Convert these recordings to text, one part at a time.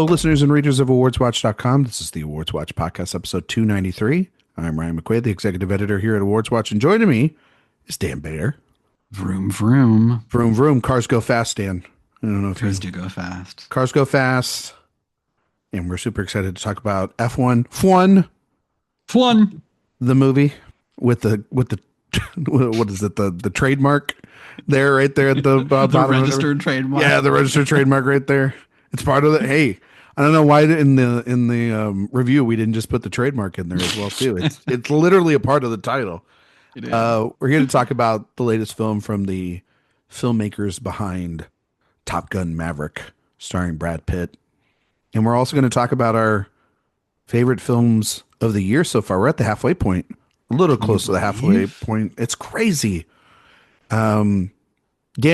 listeners and readers of AwardsWatch.com. This is the Awards Watch Podcast, episode 293. I'm Ryan McQuade, the executive editor here at Awards Watch, and joining me is Dan Bader. Vroom, vroom. Vroom, vroom. Cars go fast, Dan. I don't know if Cars do go fast. Cars go fast. And we're super excited to talk about F1, the movie with the what is it, the trademark there, right there at the bottom. The registered trademark. Yeah, the registered trademark right there. It's part of the, hey, I don't know why in the review we didn't just put the trademark in there as well too. It's literally a part of the title. It is. We're here to talk about the latest film from the filmmakers behind Top Gun Maverick, starring Brad Pitt. And we're also going to talk about our favorite films of the year so far. We're at the halfway point, a little close to the halfway point. It's crazy. Dan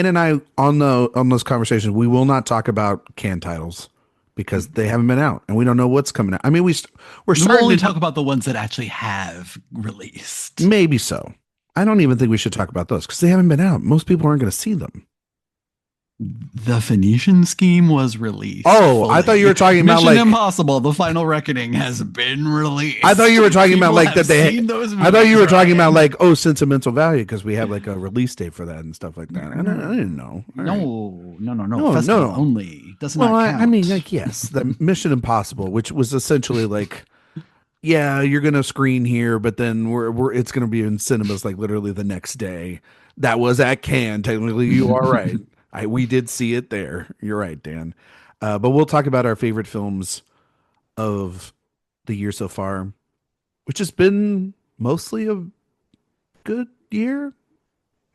and I on those conversations, we will not talk about Cannes titles because they haven't been out and we don't know what's coming out. I mean, we're starting to talk about the ones that actually have released. Maybe so. I don't even think we should talk about those because they haven't been out. Most people aren't going to see them. The Phoenician Scheme was released. Oh, fully. I thought you were talking about Mission Impossible: The Final Reckoning has been released. I thought you were talking about like that they. I thought you were talking about like sentimental value because we have like a release date for that and stuff like that. I didn't know. No. Festival only doesn't. Well, not count. I mean, like yes, the Mission Impossible, which was essentially like, yeah, you're gonna screen here, but then it's gonna be in cinemas like literally the next day. That was at Cannes. Technically, you are right. We did see it there. You're right, Dan. But we'll talk about our favorite films of the year so far, which has been mostly a good year,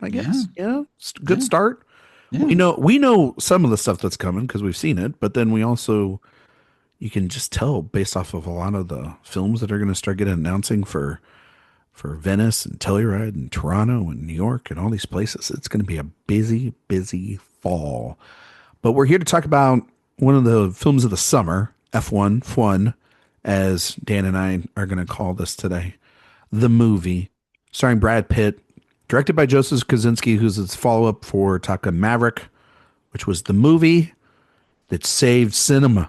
I guess. Yeah, good start. Yeah. We know some of the stuff that's coming because we've seen it, but then you can just tell based off of a lot of the films that are going to start getting announcing for Venice and Telluride and Toronto and New York and all these places. It's going to be a busy fall. But we're here to talk about one of the films of the summer, F1, as Dan and I are going to call this today. The movie, starring Brad Pitt, directed by Joseph Kosinski, who's its follow-up for Top Gun Maverick, which was the movie that saved cinema.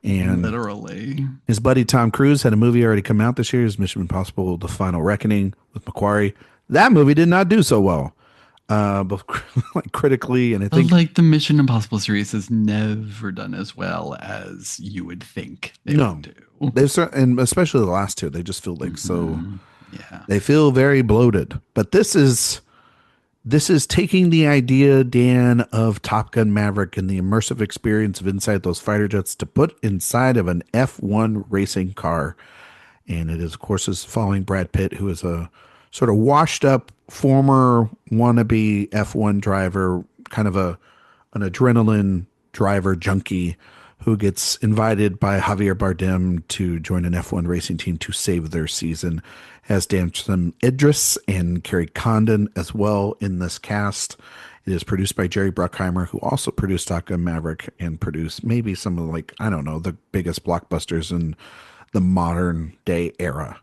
And literally, his buddy Tom Cruise had a movie already come out this year, his Mission Impossible: The Final Reckoning with McQuade. That movie did not do so well, both like critically and I think like the Mission Impossible series has never done as well as you would think they would do. And especially the last two, they just feel like they feel very bloated. But this is taking the idea, Dan, of Top Gun Maverick and the immersive experience of inside those fighter jets to put inside of an F1 racing car. And it is, of course, following Brad Pitt, who is a sort of washed up former wannabe F1 driver, kind of an adrenaline driver junkie who gets invited by Javier Bardem to join an F1 racing team to save their season. Has Damson Idris and Carrie Condon as well in this cast. It is produced by Jerry Bruckheimer, who also produced Top Gun Maverick and produced maybe some of the biggest blockbusters in the modern day era.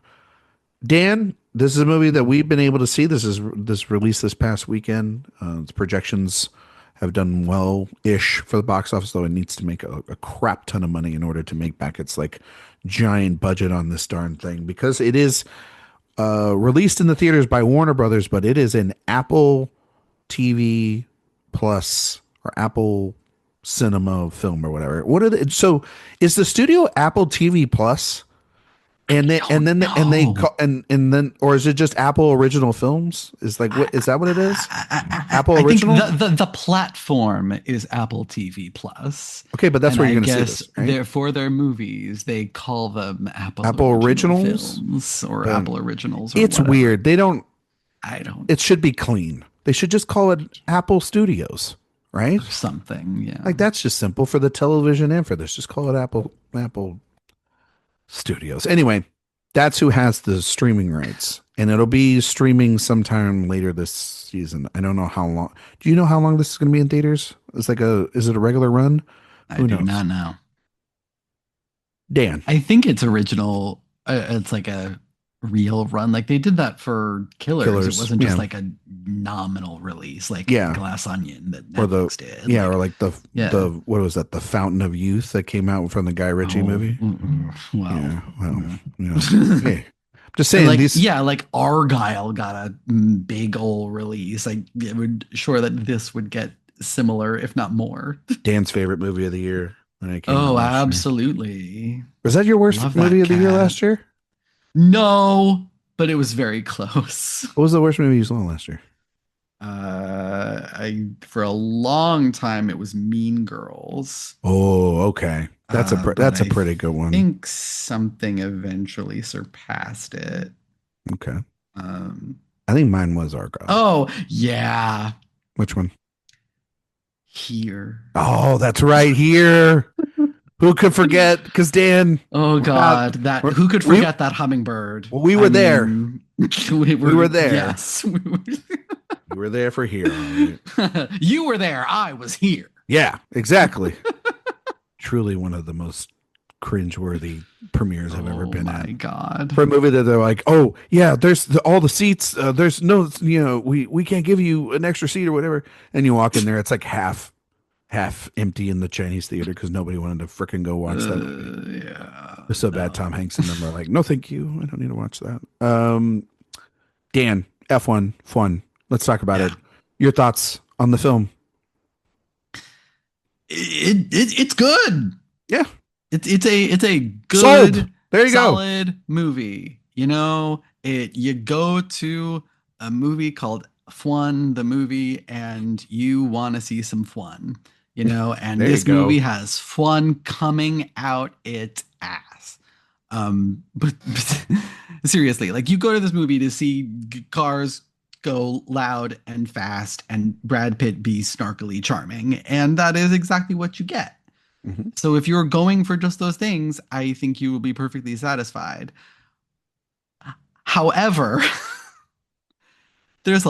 Dan, this is a movie that we've been able to see. This released this past weekend. Its projections have done well-ish for the box office, though it needs to make a crap ton of money in order to make back its like giant budget on this darn thing, because it is released in the theaters by Warner Brothers, but it is an Apple TV Plus or Apple Cinema film or whatever. So is the studio Apple TV Plus? And then or is it just Apple Original Films? Is that what it is? Apple Original. I think the platform is Apple TV Plus. Okay, but that's where you're going to see this, right? For their movies, they call them Apple Originals films or Apple Originals. Or it's whatever. Weird. They don't. I don't. It should be clean. They should just call it Apple Studios, right? Or something. Yeah. Like that's just simple for the television and for this. Just call it Apple Studios. Anyway, that's who has the streaming rights, and it'll be streaming sometime later this season. I don't know how long. Do you know how long this is going to be in theaters? Is it a regular run? I do not know. Dan, I think it's original. It's like a real run. Like they did that for Killers. It Killers. wasn't just Yeah. like a nominal release like Yeah. Glass Onion that Or the Netflix did. yeah, or Like, like yeah. the what was that? The Fountain of Youth that came out from the Guy Ritchie Oh, movie. well. Yeah. Well, Yeah. hey. Just And saying like, these yeah, like Argyle got a big old release. Like, it would sure that this would get similar, if not more. Dan's favorite movie of the year when it came out Oh, last year. absolutely. Was that your worst Love movie that of the year cat. last year? No, but it was very close. What was the worst movie you saw last year? I for a long time it was Mean Girls. Oh, okay. But That's a I pretty good one. think something eventually surpassed it. Okay. Um, I think mine was Argyle. oh yeah, Which one? here. Oh, that's right here. Who could forget? Because Dan, Oh we're not, God, that we're, who could forget that hummingbird? we I were there. mean, We were there. Yes, we You were there for here. All right. were. You were there. I was here. Yeah, exactly. Truly one of the most cringeworthy premieres I've ever been at. Oh my God. For a movie that they're like, oh yeah, there's all the seats. There's no, we can't give you an extra seat or whatever. And you walk in there, it's like half empty in the Chinese theater because nobody wanted to freaking go watch that movie. Yeah. It's so bad. Tom Hanks and them are like, no, thank you. I don't need to watch that. Dan, F1 fun. Let's talk about it. Your thoughts on the film? It's good. Yeah. It's a good, sold. There you solid movie. You know, you go to a movie called Fun, the movie, and you want to see some fun. You know, and this movie has fun coming out its ass. But seriously, like you go to this movie to see cars go loud and fast and Brad Pitt be snarkily charming, and that is exactly what you get. Mm-hmm. So if you're going for just those things, I think you will be perfectly satisfied. However, this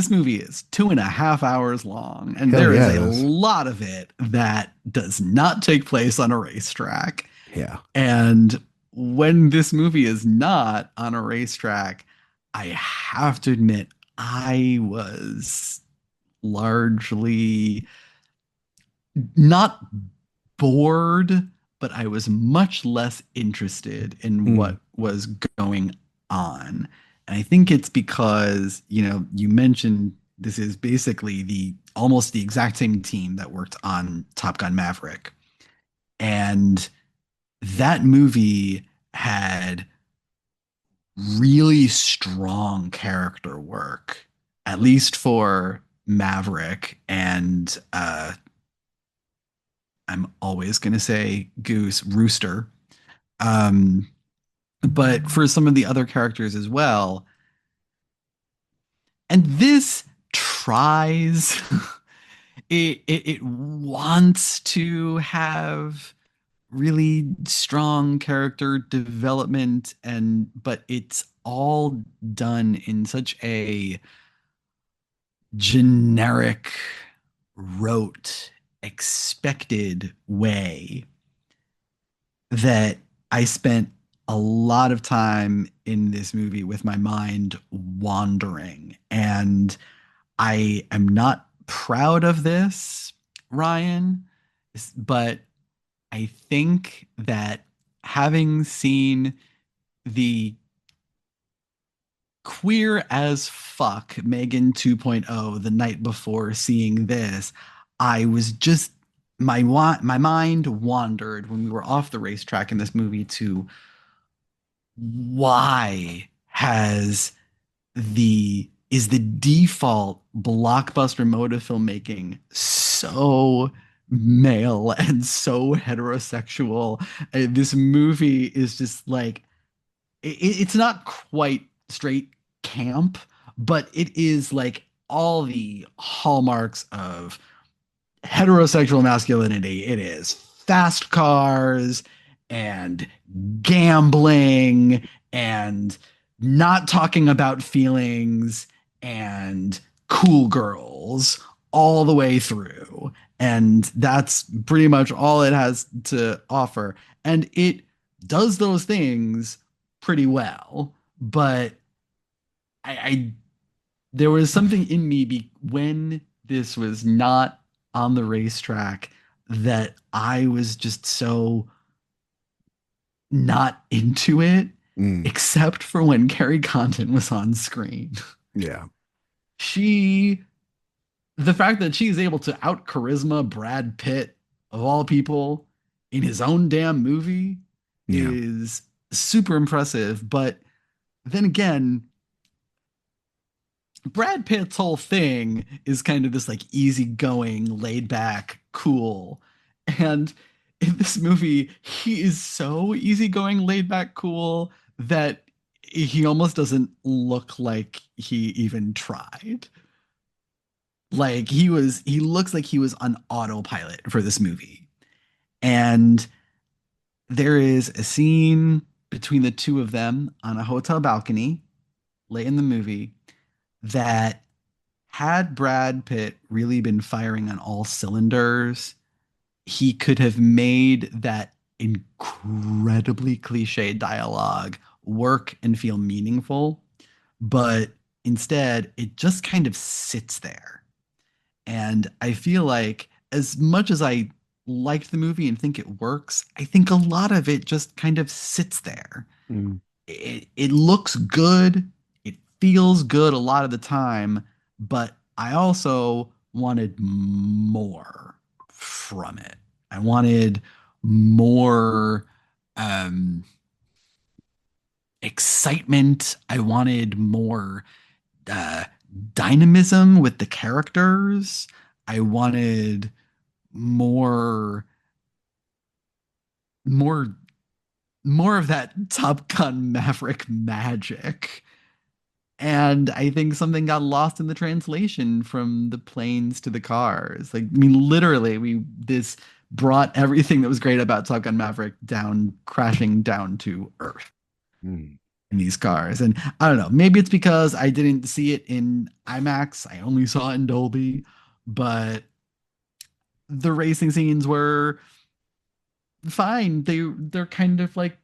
movie is 2.5 hours long, and there is a lot of it that does not take place on a racetrack. Yeah. And when this movie is not on a racetrack, I have to admit, I was largely not bored, but I was much less interested in what was going on. And I think it's because, you mentioned this is basically almost the exact same team that worked on Top Gun Maverick. And that movie had really strong character work, at least for Maverick. And I'm always going to say Rooster. But for some of the other characters as well. And this tries, it wants to have really strong character development, but it's all done in such a generic, rote, expected way that I spent a lot of time in this movie with my mind wandering. And I am not proud of this, Ryan, but I think that having seen the queer as fuck Megan 2.0 the night before seeing this, I was just my mind wandered when we were off the racetrack in this movie to why is the default blockbuster mode of filmmaking so male and so heterosexual? This movie is just like it's not quite straight camp, but it is like all the hallmarks of heterosexual masculinity. It is fast cars and gambling and not talking about feelings and cool girls all the way through. And that's pretty much all it has to offer. And it does those things pretty well. but I there was something in me when this was not on the racetrack that I was just so not into it, Mm, except for when Carrie Condon was on screen. yeah. She, the fact that she is able to out charisma Brad Pitt, of all people, in his own damn movie Yeah. is super impressive. But then again, Brad Pitt's whole thing is kind of this like easygoing, laid back, cool. And in this movie, he is so easygoing, laid back, cool that he almost doesn't look like he even tried. Like he looks like he was on autopilot for this movie. And there is a scene between the two of them on a hotel balcony late in the movie that had Brad Pitt really been firing on all cylinders, he could have made that incredibly cliche dialogue work and feel meaningful. But instead, it just kind of sits there. And I feel like, as much as I liked the movie and think it works, I think a lot of it just kind of sits there. Mm. It looks good, it feels good a lot of the time, but I also wanted more from it. I wanted more um, excitement. I wanted more uh, dynamism with the characters. I wanted more, more, more of that Top Gun Maverick magic. And I think something got lost in the translation from the planes to the cars. Like, I mean, literally, we this brought everything that was great about Top Gun Maverick down, crashing down to Earth Mm. in these cars. And I don't know, maybe it's because I didn't see it in IMAX. I only saw it in Dolby, but the racing scenes were fine. They're kind of like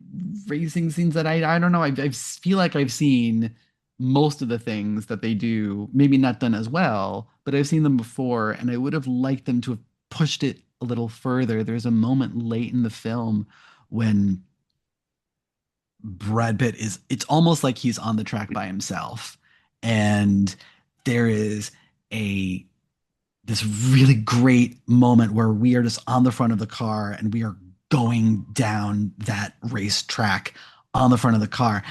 racing scenes that I don't know. I feel like I've seen most of the things that they do, maybe not done as well, but I've seen them before, and I would have liked them to have pushed it a little further. There's a moment late in the film when Brad Pitt is, it's almost like he's on the track by himself. And there is a this really great moment where we are just on the front of the car and we are going down that racetrack on the front of the car.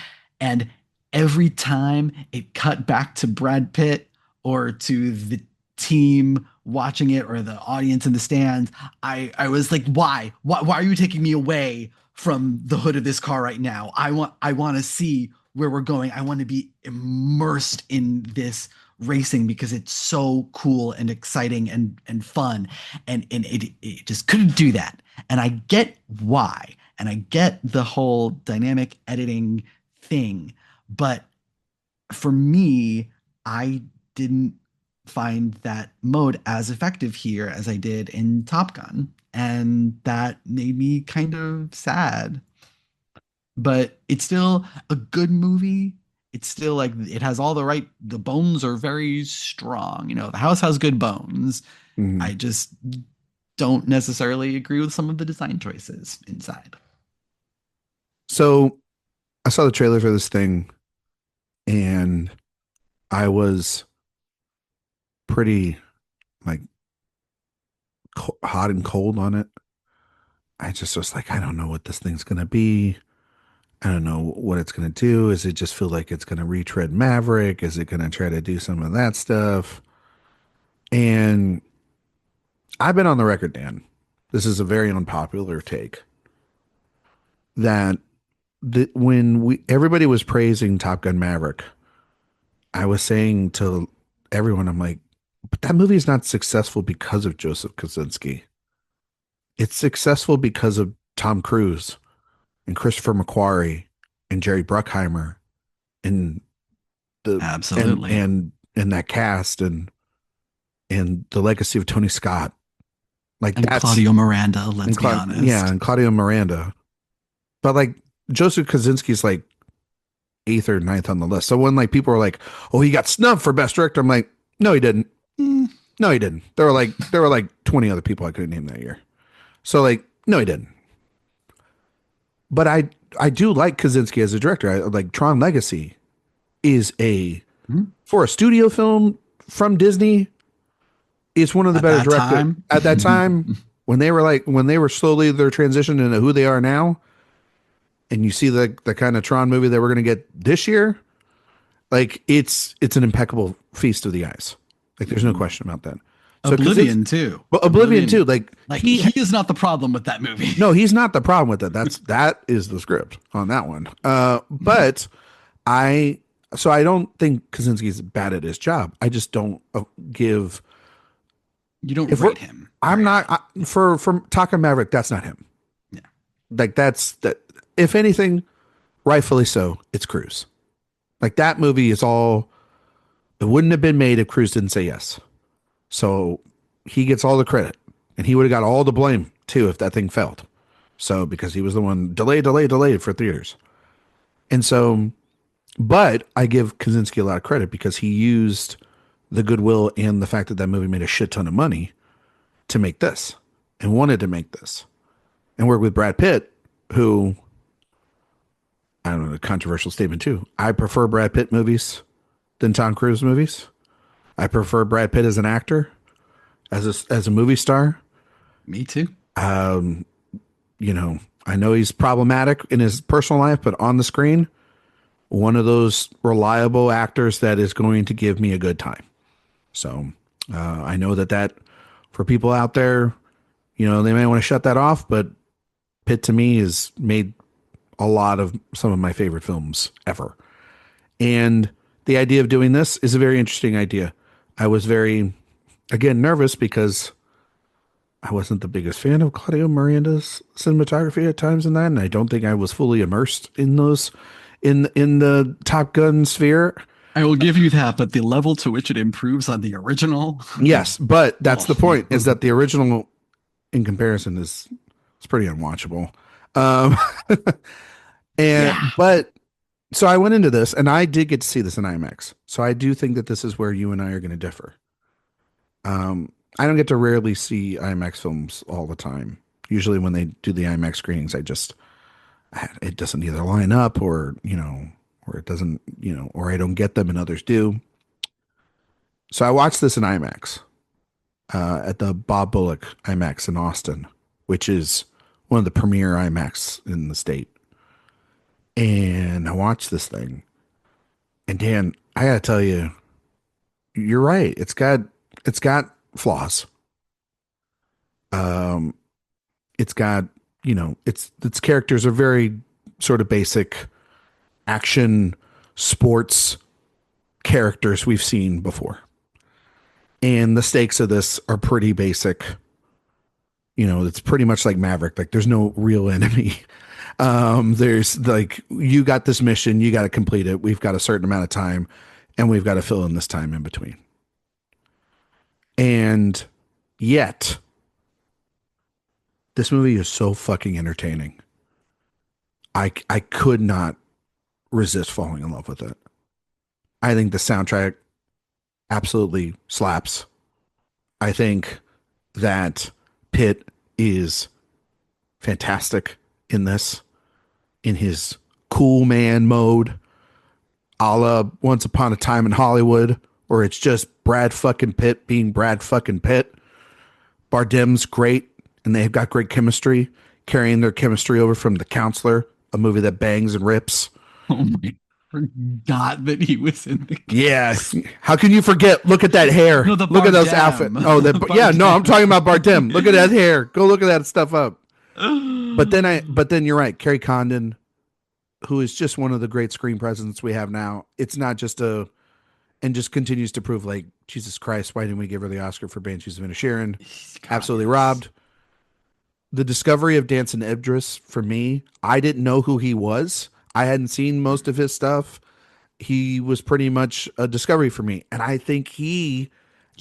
And every time it cut back to Brad Pitt or to the team watching it or the audience in the stands, I was like, why are you taking me away from the hood of this car right now? I want to see where we're going. I want to be immersed in this racing because it's so cool and exciting and fun. And it just couldn't do that. And I get why. And I get the whole dynamic editing thing. But for me, I didn't find that mode as effective here as I did in Top Gun. And that made me kind of sad. But it's still a good movie. It's still like it has all the bones are very strong. You know, the house has good bones. Mm. I just don't necessarily agree with some of the design choices inside. So I saw the trailer for this thing and I was pretty like hot and cold on it. I just was like, I don't know what this thing's going to be. I don't know what it's going to do. Is it just feel like it's going to retread Maverick? Is it going to try to do some of that stuff? And I've been on the record, Dan. This is a very unpopular take that when we everybody was praising Top Gun Maverick, I was saying to everyone, I'm like, but that movie is not successful because of Joseph Kosinski. It's successful because of Tom Cruise and Christopher McQuarrie and Jerry Bruckheimer and the Absolutely. and that cast and the legacy of Tony Scott. Like And that's Claudio Miranda, let's and be yeah, honest. and Claudio Miranda. But like Joseph Kosinski's like 8th or ninth on the list. So when like people were like, "Oh, he got snubbed for best director," I'm like, "No, he didn't. No, he didn't." There were like 20 other people I couldn't name that year. So like, no, he didn't. But I do like Kaczynski as a director. I like Tron Legacy is for a studio film from Disney. It's one of the better directors at that time when they were slowly their transition into who they are now. And you see the kind of Tron movie that we're going to get this year. Like it's an impeccable feast of the eyes. Like there's no question about that. So Oblivion too. But Oblivion too. Like he is not the problem with that movie. No, he's not the problem with it. That is the script on that one. But I don't think Kaczynski is bad at his job. I just don't give. You don't rate him. I'm not for Top Gun Maverick. That's not him. Yeah. Like that. If anything, rightfully so, it's Cruise. Like that movie is all. It wouldn't have been made if Cruise didn't say yes. So he gets all the credit, and he would have got all the blame too if that thing failed. So because he was the one delayed for theaters. And so, but I give Kaczynski a lot of credit because he used the goodwill and the fact that that movie made a shit ton of money to make this and wanted to make this and work with Brad Pitt, who, I don't know, a controversial statement too. I prefer Brad Pitt movies than Tom Cruise movies. I prefer Brad Pitt as an actor, as a movie star. Me too. You know, I know he's problematic in his personal life, but on the screen, one of those reliable actors that is going to give me a good time. So I know that for people out there, you know, they may want to shut that off, but Pitt to me has made a lot of some of my favorite films ever. And the idea of doing this is a very interesting idea. I was very, again, nervous because I wasn't the biggest fan of Claudio Miranda's cinematography at times in that, and I don't think I was fully immersed in those in the Top Gun sphere. I will give you that, but the level to which it improves on the original. Yes, but that's the point, is that the original in comparison is pretty unwatchable. But so I went into this and I did get to see this in IMAX. So I do think that this is where you and I are going to differ. I don't get to rarely see IMAX films all the time. Usually when they do the IMAX screenings, it doesn't either line up or it doesn't, or I don't get them and others do. So I watched this in IMAX at the Bob Bullock IMAX in Austin, which is one of the premier IMAX in the state. And I watched this thing. And Dan, I gotta tell you, you're right. It's got flaws. It's got, its characters are very sort of basic action sports characters we've seen before. And the stakes of this are pretty basic. It's pretty much like Maverick. Like there's no real enemy. There's like, you got this mission, you got to complete it. We've got a certain amount of time and we've got to fill in this time in between. And yet this movie is so fucking entertaining. I could not resist falling in love with it. I think the soundtrack absolutely slaps. I think that Pitt is fantastic in this, in his cool man mode, a la Once Upon a Time in Hollywood, or it's just Brad fucking Pitt being Brad fucking Pitt. Bardem's great, and they've got great chemistry, carrying their chemistry over from The Counselor, a movie that bangs and rips. Oh my, forgot that he was in the Yeah. How can you forget? Look at that hair. No, look at those outfits. Oh, yeah, no, I'm talking about Bardem. Look at that hair. Go look at that stuff up. But then you're right. Kerry Condon, who is just one of the great screen presence we have now. It's not just and just continues to prove, like, Jesus Christ, why didn't we give her the Oscar for Banshees of Inisherin? Absolutely robbed. The discovery of Danson Idris, for me, I didn't know who he was. I hadn't seen most of his stuff. He was pretty much a discovery for me. And I think he's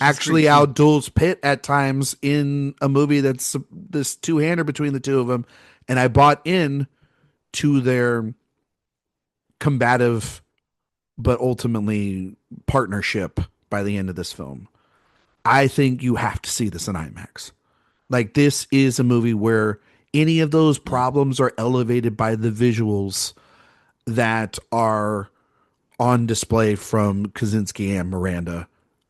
actually outduels Pitt at times in a movie that's this two-hander between the two of them. And I bought in to their combative but ultimately partnership by the end of this film. I think you have to see this in IMAX. Like, this is a movie where any of those problems are elevated by the visuals that are on display from Kaczynski and Miranda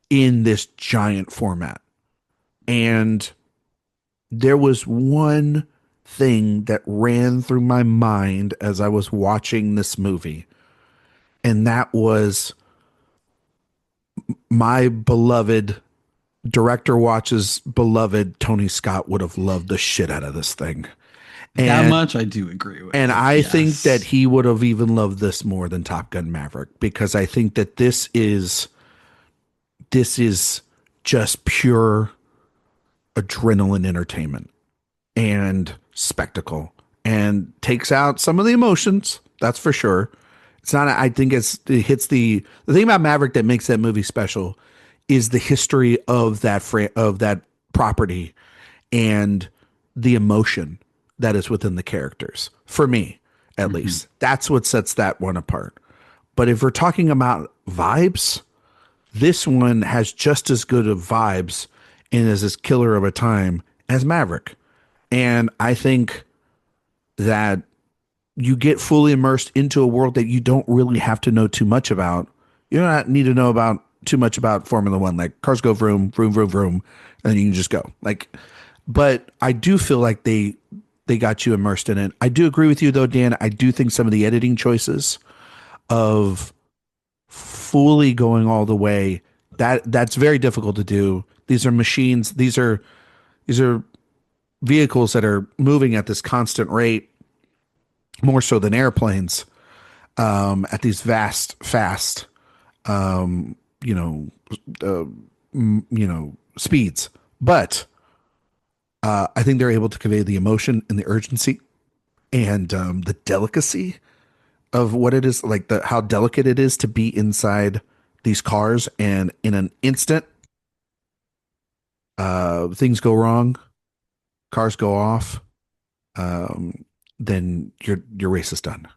in this giant format. And there was one thing that ran through my mind as I was watching this movie, and that was my beloved director watches beloved Tony Scott would have loved the shit out of this thing. That much I do agree with. And I think that he would have even loved this more than Top Gun Maverick, because I think that this is just pure adrenaline entertainment and spectacle, and takes out some of the emotions. That's for sure. It's not, I think it hits the thing about Maverick that makes that movie special is the history of that property and the emotion that is within the characters. For me, at least, that's what sets that one apart. But if we're talking about vibes, this one has just as good of vibes and is as killer of a time as Maverick. And I think that you get fully immersed into a world that you don't really have to know too much about. You don't need to know about too much about Formula One. Like, cars go vroom, vroom, vroom, vroom, and then you can just go. Like, but I do feel like they got you immersed in it. I do agree with you though, Dan. I do think some of the editing choices of fully going all the way, that's very difficult to do. These are machines. These are vehicles that are moving at this constant rate, more so than airplanes, at these fast, speeds. But I think they're able to convey the emotion and the urgency and the delicacy of what it is, like how delicate it is to be inside these cars, and in an instant, things go wrong, cars go off, then your race is done,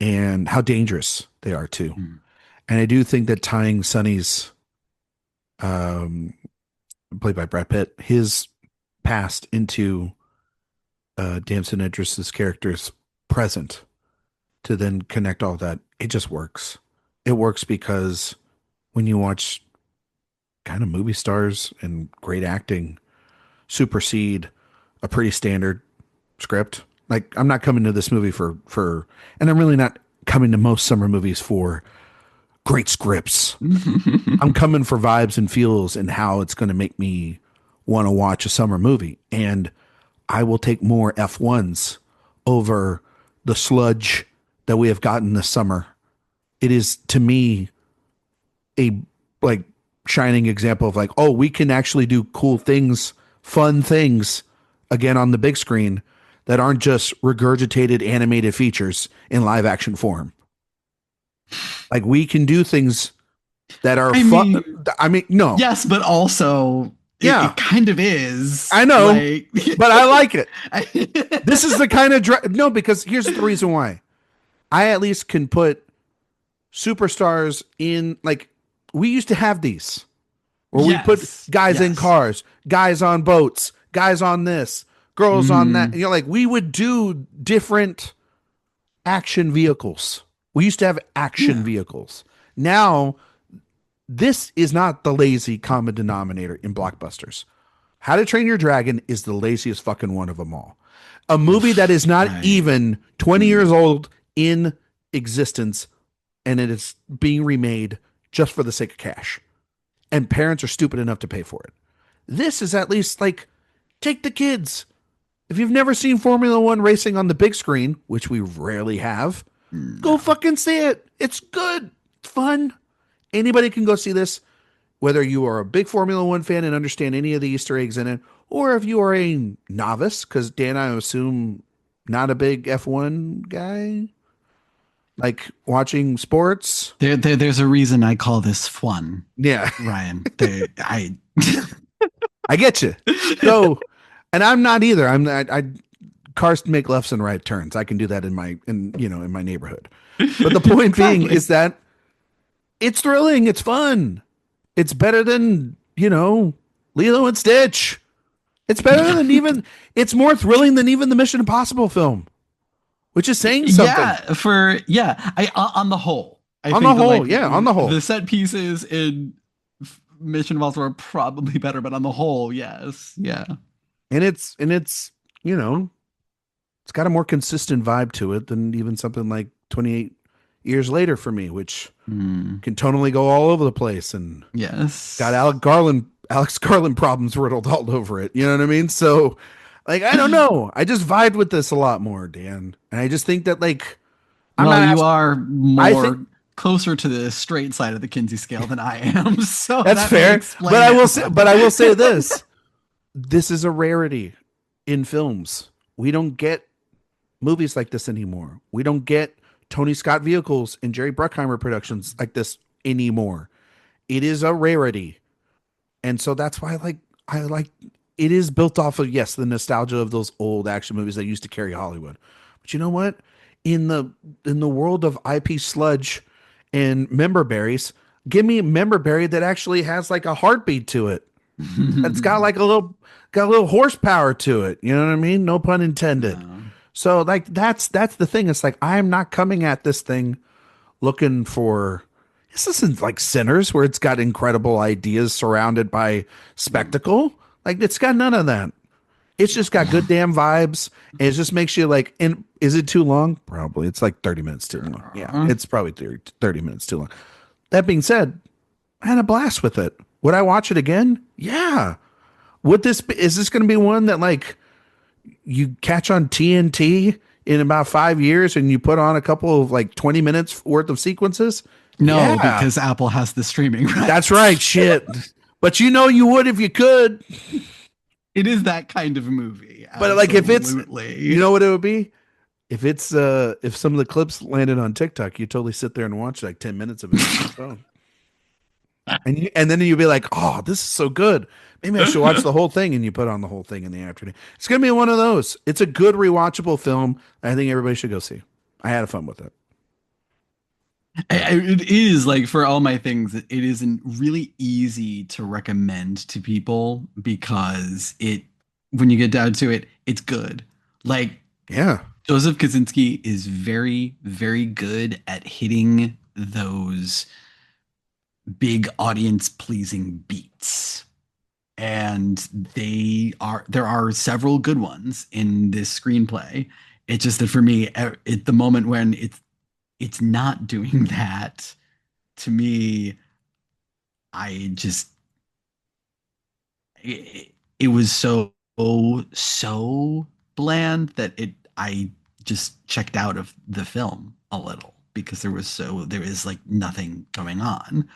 and how dangerous they are too. And I do think that tying Sonny's, played by Brad Pitt, his past into Damson Idris's character's present, to then connect all that, it just works. It works because when you watch kind of movie stars and great acting supersede a pretty standard script, like, I'm not coming to this movie for, and I'm really not coming to most summer movies for great scripts. I'm coming for vibes and feels and how it's going to make me want to watch a summer movie. And I will take more F1s over the sludge that we have gotten this summer. It is, to me, a like shining example of like, oh, we can actually do cool things, fun things again on the big screen that aren't just regurgitated animated features in live action form. Like, we can do things that are fun. No. Yes, but also it kind of is. I know, but I like it. This is the kind of no, because here's the reason why. I at least can put superstars in, like, we used to have these where we put guys in cars, guys on boats, guys on this, girls on that. You know, like, we would do different action vehicles. We used to have action vehicles. Now, this is not the lazy common denominator in blockbusters. How to Train Your Dragon is the laziest fucking one of them all. A movie that is not even 20 years old in existence, and it is being remade just for the sake of cash. And parents are stupid enough to pay for it. This is at least like, take the kids. If you've never seen Formula One racing on the big screen, which we rarely have, go fucking see it. It's good. It's fun. Anybody can go see this, whether you are a big Formula One fan and understand any of the Easter eggs in it, or if you are a novice, because Dan, I assume, not a big F1 guy, like watching sports. There's a reason I call this fun. Yeah, Ryan. I get you. So, and I'm not either. I cars make lefts and right turns. I can do that in my neighborhood. But the point being is that It's thrilling. It's fun. It's better than, Lilo and Stitch. It's better than even, it's more thrilling than even the Mission Impossible film, which is saying something. On the whole, I On the think whole, yeah, on the whole. the set pieces in Mission Impossible are probably better, but on the whole, yes. Yeah. And it's, you know, it's got a more consistent vibe to it than even something like 28 years later for me, which can tonally go all over the place and yes, got Alex Garland problems riddled all over it. You know what I mean? So, like, I don't know. I just vibed with this a lot more, Dan, and I just think that like, you are I more think closer to the straight side of the Kinsey scale than I am, so that's that fair. explain But I will say more. this: this is a rarity in films. We don't get movies like this anymore. We don't get Tony Scott vehicles and Jerry Bruckheimer productions like this anymore. It is a rarity. And so that's why I like it is built off of, yes, the nostalgia of those old action movies that used to carry Hollywood. But you know what? In the world of IP sludge and member berries, give me a member berry that actually has like a heartbeat to it. It's got like a little horsepower to it. You know what I mean? No pun intended. So like that's the thing. It's like I'm not coming at this thing looking for, this isn't like Sinners where it's got incredible ideas surrounded by spectacle. Like it's got none of that. It's just got good damn vibes. And it just makes you like, and is it too long? Probably. It's like 30 minutes too long. Yeah, it's probably 30 minutes too long. That being said, I had a blast with it. Would I watch it again? Yeah. Is this going to be one that like you catch on TNT in about 5 years and you put on a couple of like 20 minutes worth of sequences? No, Yeah. because Apple has the streaming rights. That's right. Shit. But you would if you could. It is that kind of movie. But like if it's, you know what it would be? If some of the clips landed on TikTok, you totally sit there and watch like 10 minutes of it on your phone. And then you'd be like, oh, this is so good. Maybe I should watch the whole thing. And you put on the whole thing in the afternoon. It's going to be one of those. It's a good rewatchable film. I think everybody should go see. I had fun with it. It is like, for all my things, it isn't really easy to recommend to people because when you get down to it, it's good. Like, yeah, Joseph Kosinski is very, very good at hitting those big audience pleasing beats. And there are several good ones in this screenplay. It's just that for me, at the moment when it's not doing that, to me, it was so bland that I just checked out of the film a little because there is like nothing going on.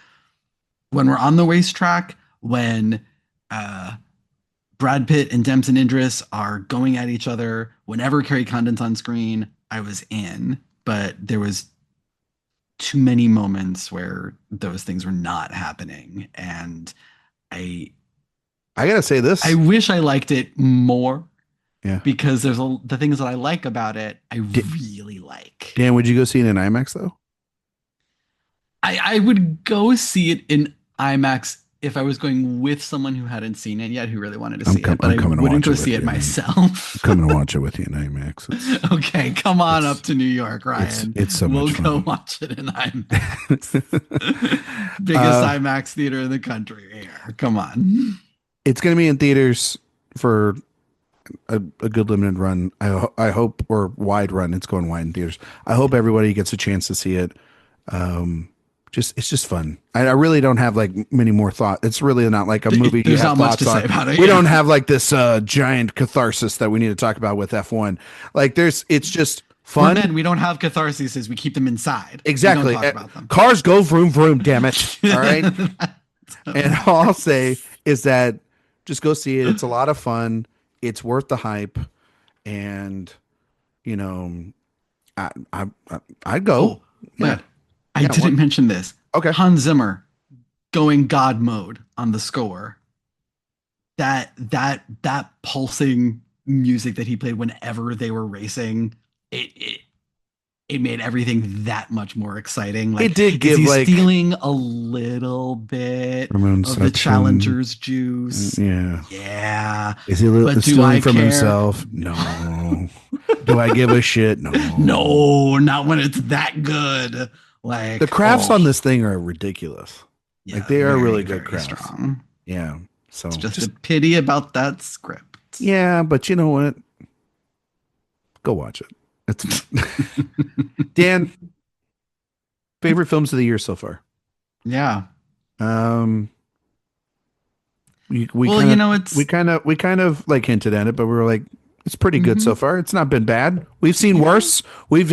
When we're on the racetrack, when Brad Pitt and Damson Idris are going at each other, whenever Carrie Condon's on screen, I was in. But there was too many moments where those things were not happening, and I gotta say this. I wish I liked it more. Yeah, because there's the things that I like about it. I really like. Dan, would you go see it in IMAX though? I would go see it in IMAX if I was going with someone who hadn't seen it yet, who really wanted to see it. But I wouldn't go see it myself. I'm coming to watch it with you in IMAX. Okay, come on up to New York, Ryan. It's so much fun. We'll go watch it in IMAX. Biggest IMAX theater in the country here. Come on. It's going to be in theaters for a good limited run. I hope, or wide run. It's going wide in theaters. I hope everybody gets a chance to see it. It's just fun. I really don't have like many more thoughts. It's really not like a movie. There's not much to say about it. We don't have like this giant catharsis that we need to talk about with F1. Like it's just fun. Men, we don't have catharses. We keep them inside. Exactly. We don't talk about them. Cars go vroom vroom. Damn it. All right. And all I'll say is that just go see it. It's a lot of fun. It's worth the hype, and I'd go. Oh, yeah. I didn't mention this. Okay. Hans Zimmer going God mode on the score. That pulsing music that he played whenever they were racing, it it made everything that much more exciting. It Like, did is give he like stealing a little bit from of the Inception. challenger's juice? Yeah. Yeah. Is he But do stealing I from care? himself? No. Do I give a shit? No. No, not when it's that good. The Like, crafts oh, on this thing are ridiculous. Like yeah, they are very, really good very crafts. strong. Yeah. It's So just a just pity about that script. yeah, but you know what? Go watch it. It's fun. Dan, favorite films of the year so far? Yeah. Um, we Well, kind you of know, we kind of like hinted at it, but we were like, it's pretty good so mhm, far. It's not been bad. We've seen yeah, worse. We've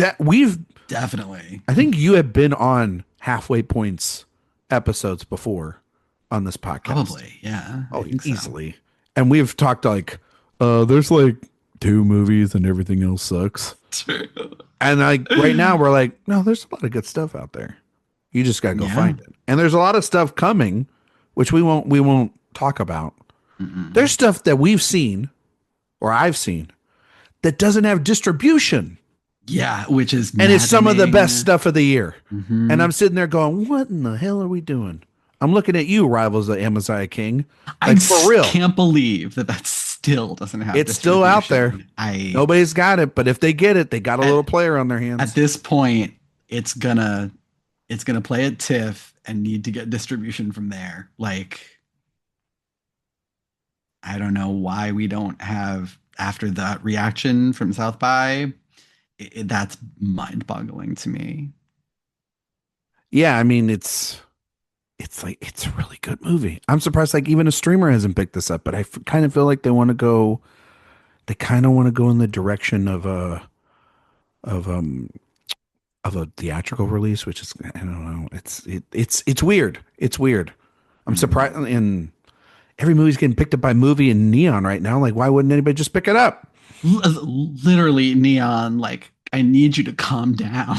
definitely. I think you have been on halfway points episodes before on this podcast. Probably. Yeah, I Oh, think so. easily. And we've talked like, there's like two movies and everything else sucks. And like right now we're like, no, there's a lot of good stuff out there. You just gotta go Yeah. find it. And there's a lot of stuff coming, which we won't talk about. There's Mm-mm. stuff that we've seen or I've seen that doesn't have distribution. Yeah, which is And it's some of the best maddening. stuff of the year. And Hmm. I'm sitting there going, what in the hell are we doing? I'm looking at you, Rivals of Amaziah King. Like for real. Can't believe that that still doesn't have It's still out there. distribution. I Nobody's got it, but if they get it, they got a little at, player on their at hands. this point, it's gonna play at TIFF and need to get distribution from there. Like, I don't know why we don't have after that reaction from South by. That's mind-boggling to me. Yeah, I mean it's like it's a really good movie. I'm surprised like even a streamer hasn't picked this up, but kind of feel like they kind of want to go in the direction of um of a theatrical release, which is I don't know. It's weird. It's weird. I'm surprised Mm. and every movie's getting picked up by movie and Neon right now. Like why wouldn't anybody just pick it up? Literally, Neon, like, I need you to calm down.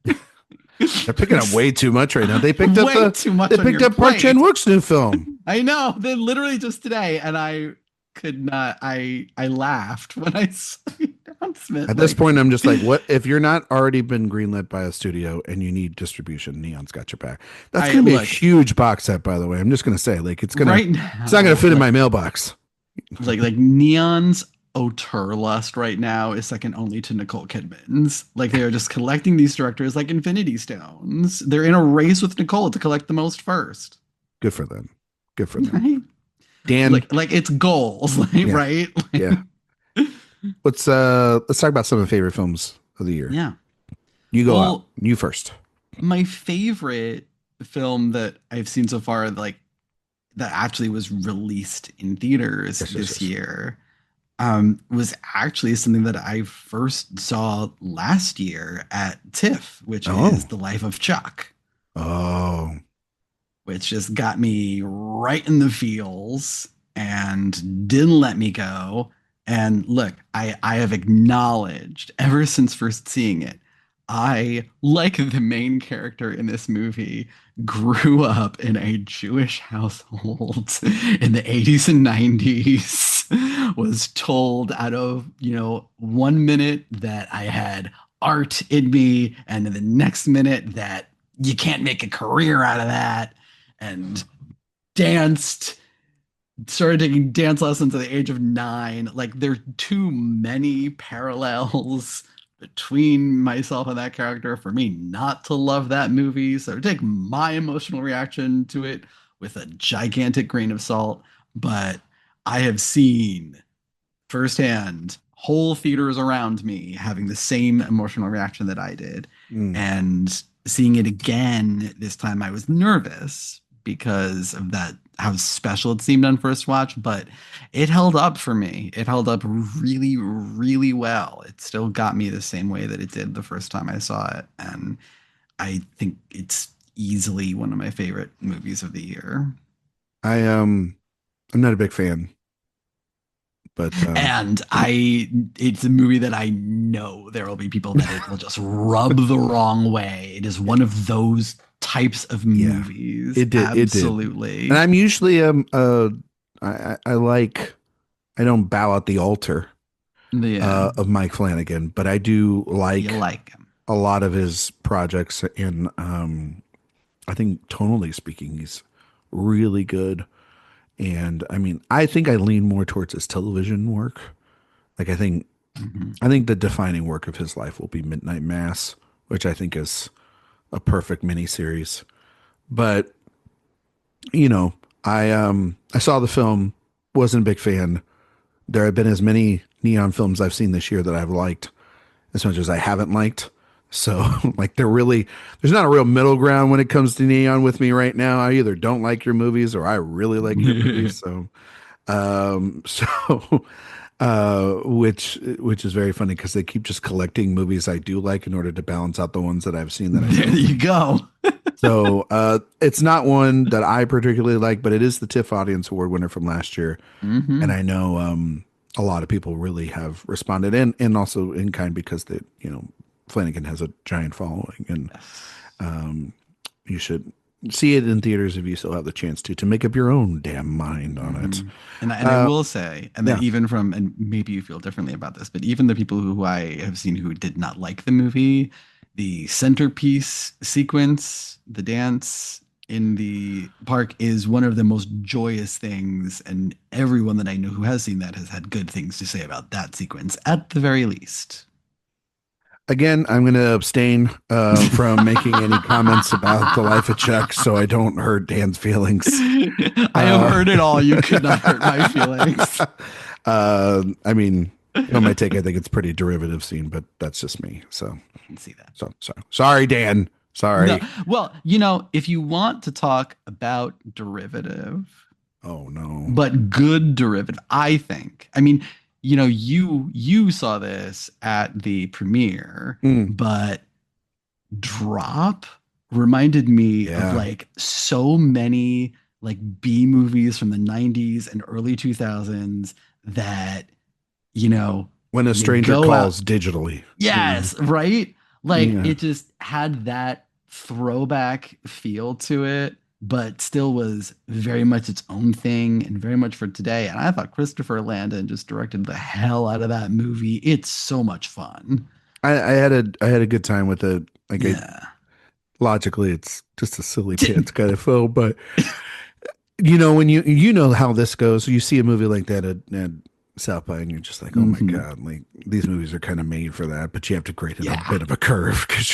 They're picking up way too much right now. Way too much They on picked your up Park plate. Chan-wook's new film. I know. Then literally just today, and I could not. I laughed when I saw the announcement. At this Like, point, I'm just like, what if you're not already been greenlit by a studio and you need distribution? Neon's got your back. That's I gonna be a look huge box set, by the way. I'm just gonna say, like, right it's not gonna now, fit in my mailbox. like Neon's auteur lust right now is second only to Nicole Kidman's. Like, they are just collecting these directors like Infinity Stones. They're in a race with Nicole to collect the most first. Good for them. Good for them. Right? Dan, Like it's goals, like, yeah, right? yeah. Let's talk about some of the favorite films of the year. Yeah. You go out. Well, You first. my favorite film that I've seen so far, like, that actually was released in theaters Yes, yes, this yes. year, was actually something that I first saw last year at TIFF, which Oh. is The Life of Chuck, Oh. which just got me right in the feels and didn't let me go. And look, I have acknowledged ever since first seeing it, I, like the main character in this movie, grew up in a Jewish household in the 80s and 90s, was told out of, 1 minute that I had art in me, and in the next minute that you can't make a career out of that, and danced started taking dance lessons at the age of 9. Like, there are too many parallels between myself and that character for me not to love that movie. So take my emotional reaction to it with a gigantic grain of salt. But I have seen firsthand whole theaters around me having the same emotional reaction that I did. Mm. And seeing it again this time, I was nervous because of that, how special it seemed on first watch, but it held up for me. It held up really, really well. It still got me the same way that it did the first time I saw it. And I think it's easily one of my favorite movies of the year. I'm not a big fan, but And it's a movie that I know there will be people that it will just rub the wrong way. It is one of those types of Yeah, movies. it did. It did. Absolutely. And I'm usually I like I don't bow at the altar Yeah. of Mike Flanagan, but I do You like like him. a lot of his projects, and I think tonally speaking, he's really good. And I mean, I think I lean more towards his television work. Like Mhm. I think the defining work of his life will be Midnight Mass, which I think is a perfect miniseries. But you know, I saw the film, wasn't a big fan. There have been as many Neon films I've seen this year that I've liked as much as I haven't liked. So like there's not a real middle ground when it comes to Neon with me right now. I either don't like your movies or I really like your movies. So so which is very funny because they keep just collecting movies I do like in order to balance out the ones that I've seen that I There don't. you go. So it's not one that I particularly like, but it is the TIFF Audience Award winner from last year, and Hmm. I know a lot of people really have responded, and also in kind because Flanagan has a giant following, and you should see it in theaters if you still have the chance to make up your own damn mind on it. Hmm. And I will say, and then Yeah. even from, and maybe you feel differently about this, but even the people who I have seen who did not like the movie, the centerpiece sequence, the dance in the park is one of the most joyous things, and everyone that I know who has seen that has had good things to say about that sequence, at the very least. Again, I'm going to abstain from making any comments about the life of Chuck so I don't hurt Dan's feelings. I have Uh, heard it all. You could not hurt my feelings. I mean, my take, I think it's pretty derivative scene, but that's just me. So, I can see that. sorry, Dan. No, Sorry. well, if you want to talk about derivative, Oh no. but good derivative, I think. I mean, you saw this at the premiere, Mm, but Drop reminded me of yeah. like so many like B movies from the 90s and early 2000s that, you know, When a you stranger go out. calls digitally. Yes, right? Like Yeah. it just had that throwback feel to it, but still was very much its own thing and very much for today. And I thought Christopher Landon just directed the hell out of that movie. It's so much fun. I had a good time with it. Like Yeah. logically, it's just a silly pants kind of film, but when you know how this goes, you see a movie like that at South by, and you're just like, oh my Hmm. god, like these movies are kind of made for that, but you have to grade it a Yeah. bit of a curve because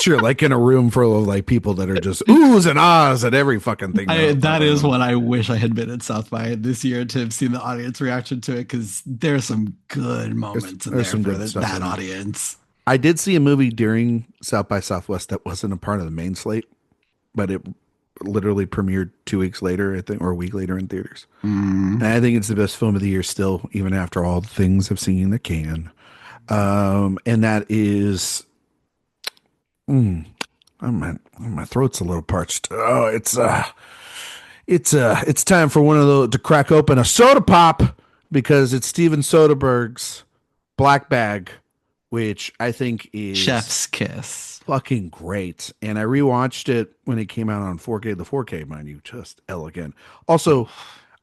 you're like in a room full of like people that are just oohs and ahs at every fucking thing they're That is about. what I wish I had been at South by this year to have seen the audience reaction to it because there's some good There's moments in there's there some for good stuff that in it. audience. I did see a movie during South by Southwest that wasn't a part of the main slate, but it literally premiered 2 weeks later, I think, or a week later in theaters. Mm. And I think it's the best film of the year still, even after all the things I've seen that can. And that is, mm, my throat's a little parched. Oh, it's time for one of those to crack open a soda pop because it's Steven Soderbergh's Black Bag, which I think is Chef's kiss. fucking great. And I rewatched it when it came out on 4K. The 4K, mind you, just elegant. Also,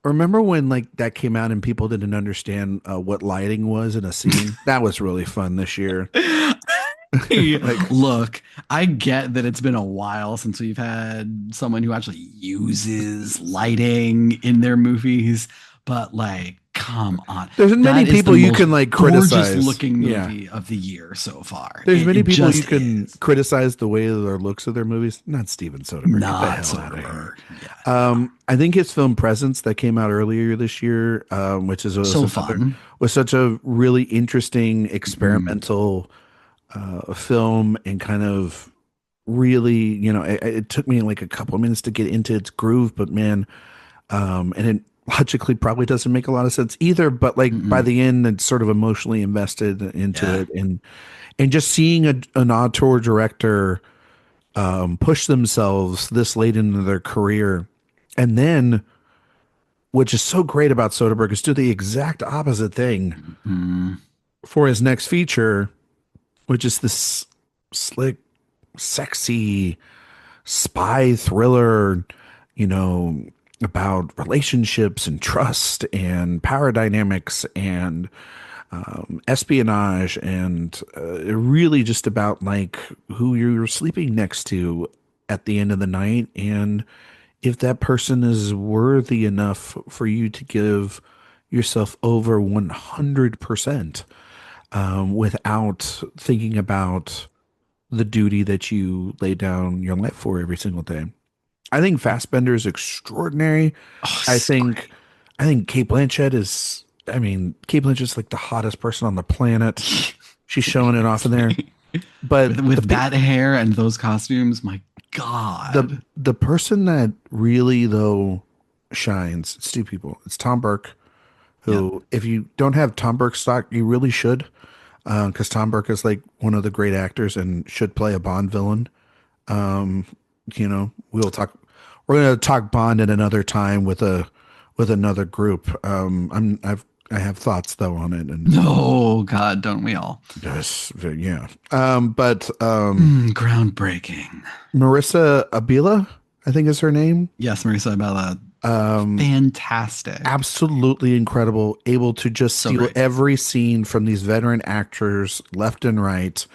remember when like that came out and people didn't understand what lighting was in a scene? That was really fun this year. Hey, Like, look, I get that it's been a while since we've had someone who actually uses lighting in their movies, but like, come on. there's many That is the people you most can like gorgeous criticize. looking Yeah, movie of the year so far. there's It, many it people you just can is. criticize the way their looks of their movies. Not Steven Soderbergh. Get the Not hell out of here. Soderbergh. Yeah, no. I think his film Presence that came out earlier this year, which is So fun. was such a really interesting Mhm. experimental film and kind of really, it took me like a couple of minutes to get into its groove, but man, and it logically probably doesn't make a lot of sense either, but like by Mm-mm. the end, it's sort of emotionally invested into Yeah. it, and just seeing an auteur director push themselves this late into their career, and then which is so great about Soderbergh is do the exact opposite thing Mm. for his next feature, which is this slick, sexy spy thriller, you know, about relationships and trust and power dynamics and espionage, and really just about like who you're sleeping next to at the end of the night, and if that person is worthy enough for you to give yourself over 100%, without thinking about the duty that you lay down your life for every single day. I think Fassbender is extraordinary. Oh, I it's think great. I think Kate Blanchett is, I mean, Kate Blanchett's like the hottest person on the planet. She's showing it off in there. Seriously. But With that hair and those costumes, my the God. the person that really though shines, it's two people. It's Tom Burke, Yep. who if you don't have Tom Burke stock, you really should, because Tom Burke is like one of the great actors and should play a Bond villain. Um, we'll talk. We're going to talk Bond at another time with another group. I have thoughts though on it, and No, God, don't we all? yes, yeah. But Groundbreaking. Marissa Abila, I think is her name. Yes, Marisa Abella. Um, Fantastic. Absolutely incredible, able to just So steal great. every scene from these veteran actors left and right.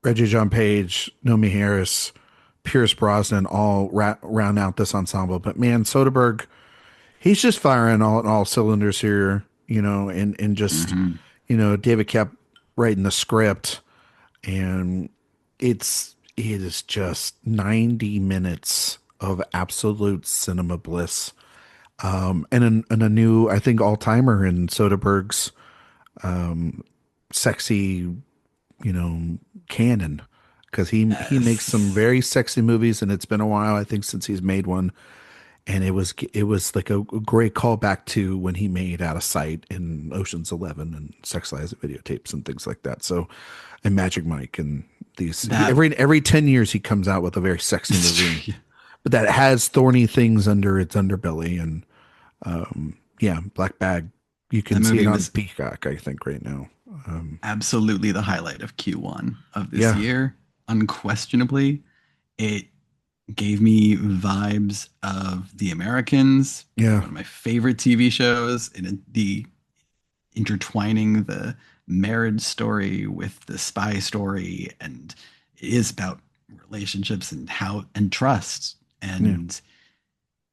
Reggie John Page, Nomi Harris, Pierce Brosnan all round out this ensemble. But man, Soderbergh, he's just firing all cylinders here, and just, Hmm. David kept writing the script, and it is just 90 minutes of absolute cinema bliss. And a new, I think, all timer in Soderbergh's sexy, you know, canon, because he makes some Yes. very sexy movies, and it's been a while, I think, since he's made one. And it was like a great callback to when he made Out of Sight in Ocean's 11 and Sex Lies and Videotapes and things like that. So, and Magic Mike and That every 10 years he comes out with a very sexy movie, but that has thorny things under its underbelly. And yeah, Black Bag, you that can see it movie on was Peacock, I think, right now. absolutely the highlight of Q1 of this Yeah, year. Unquestionably, it gave me vibes of The Americans, yeah, one of my favorite TV shows, and the intertwining the marriage story with the spy story, and it is about relationships and how and trust, yeah, and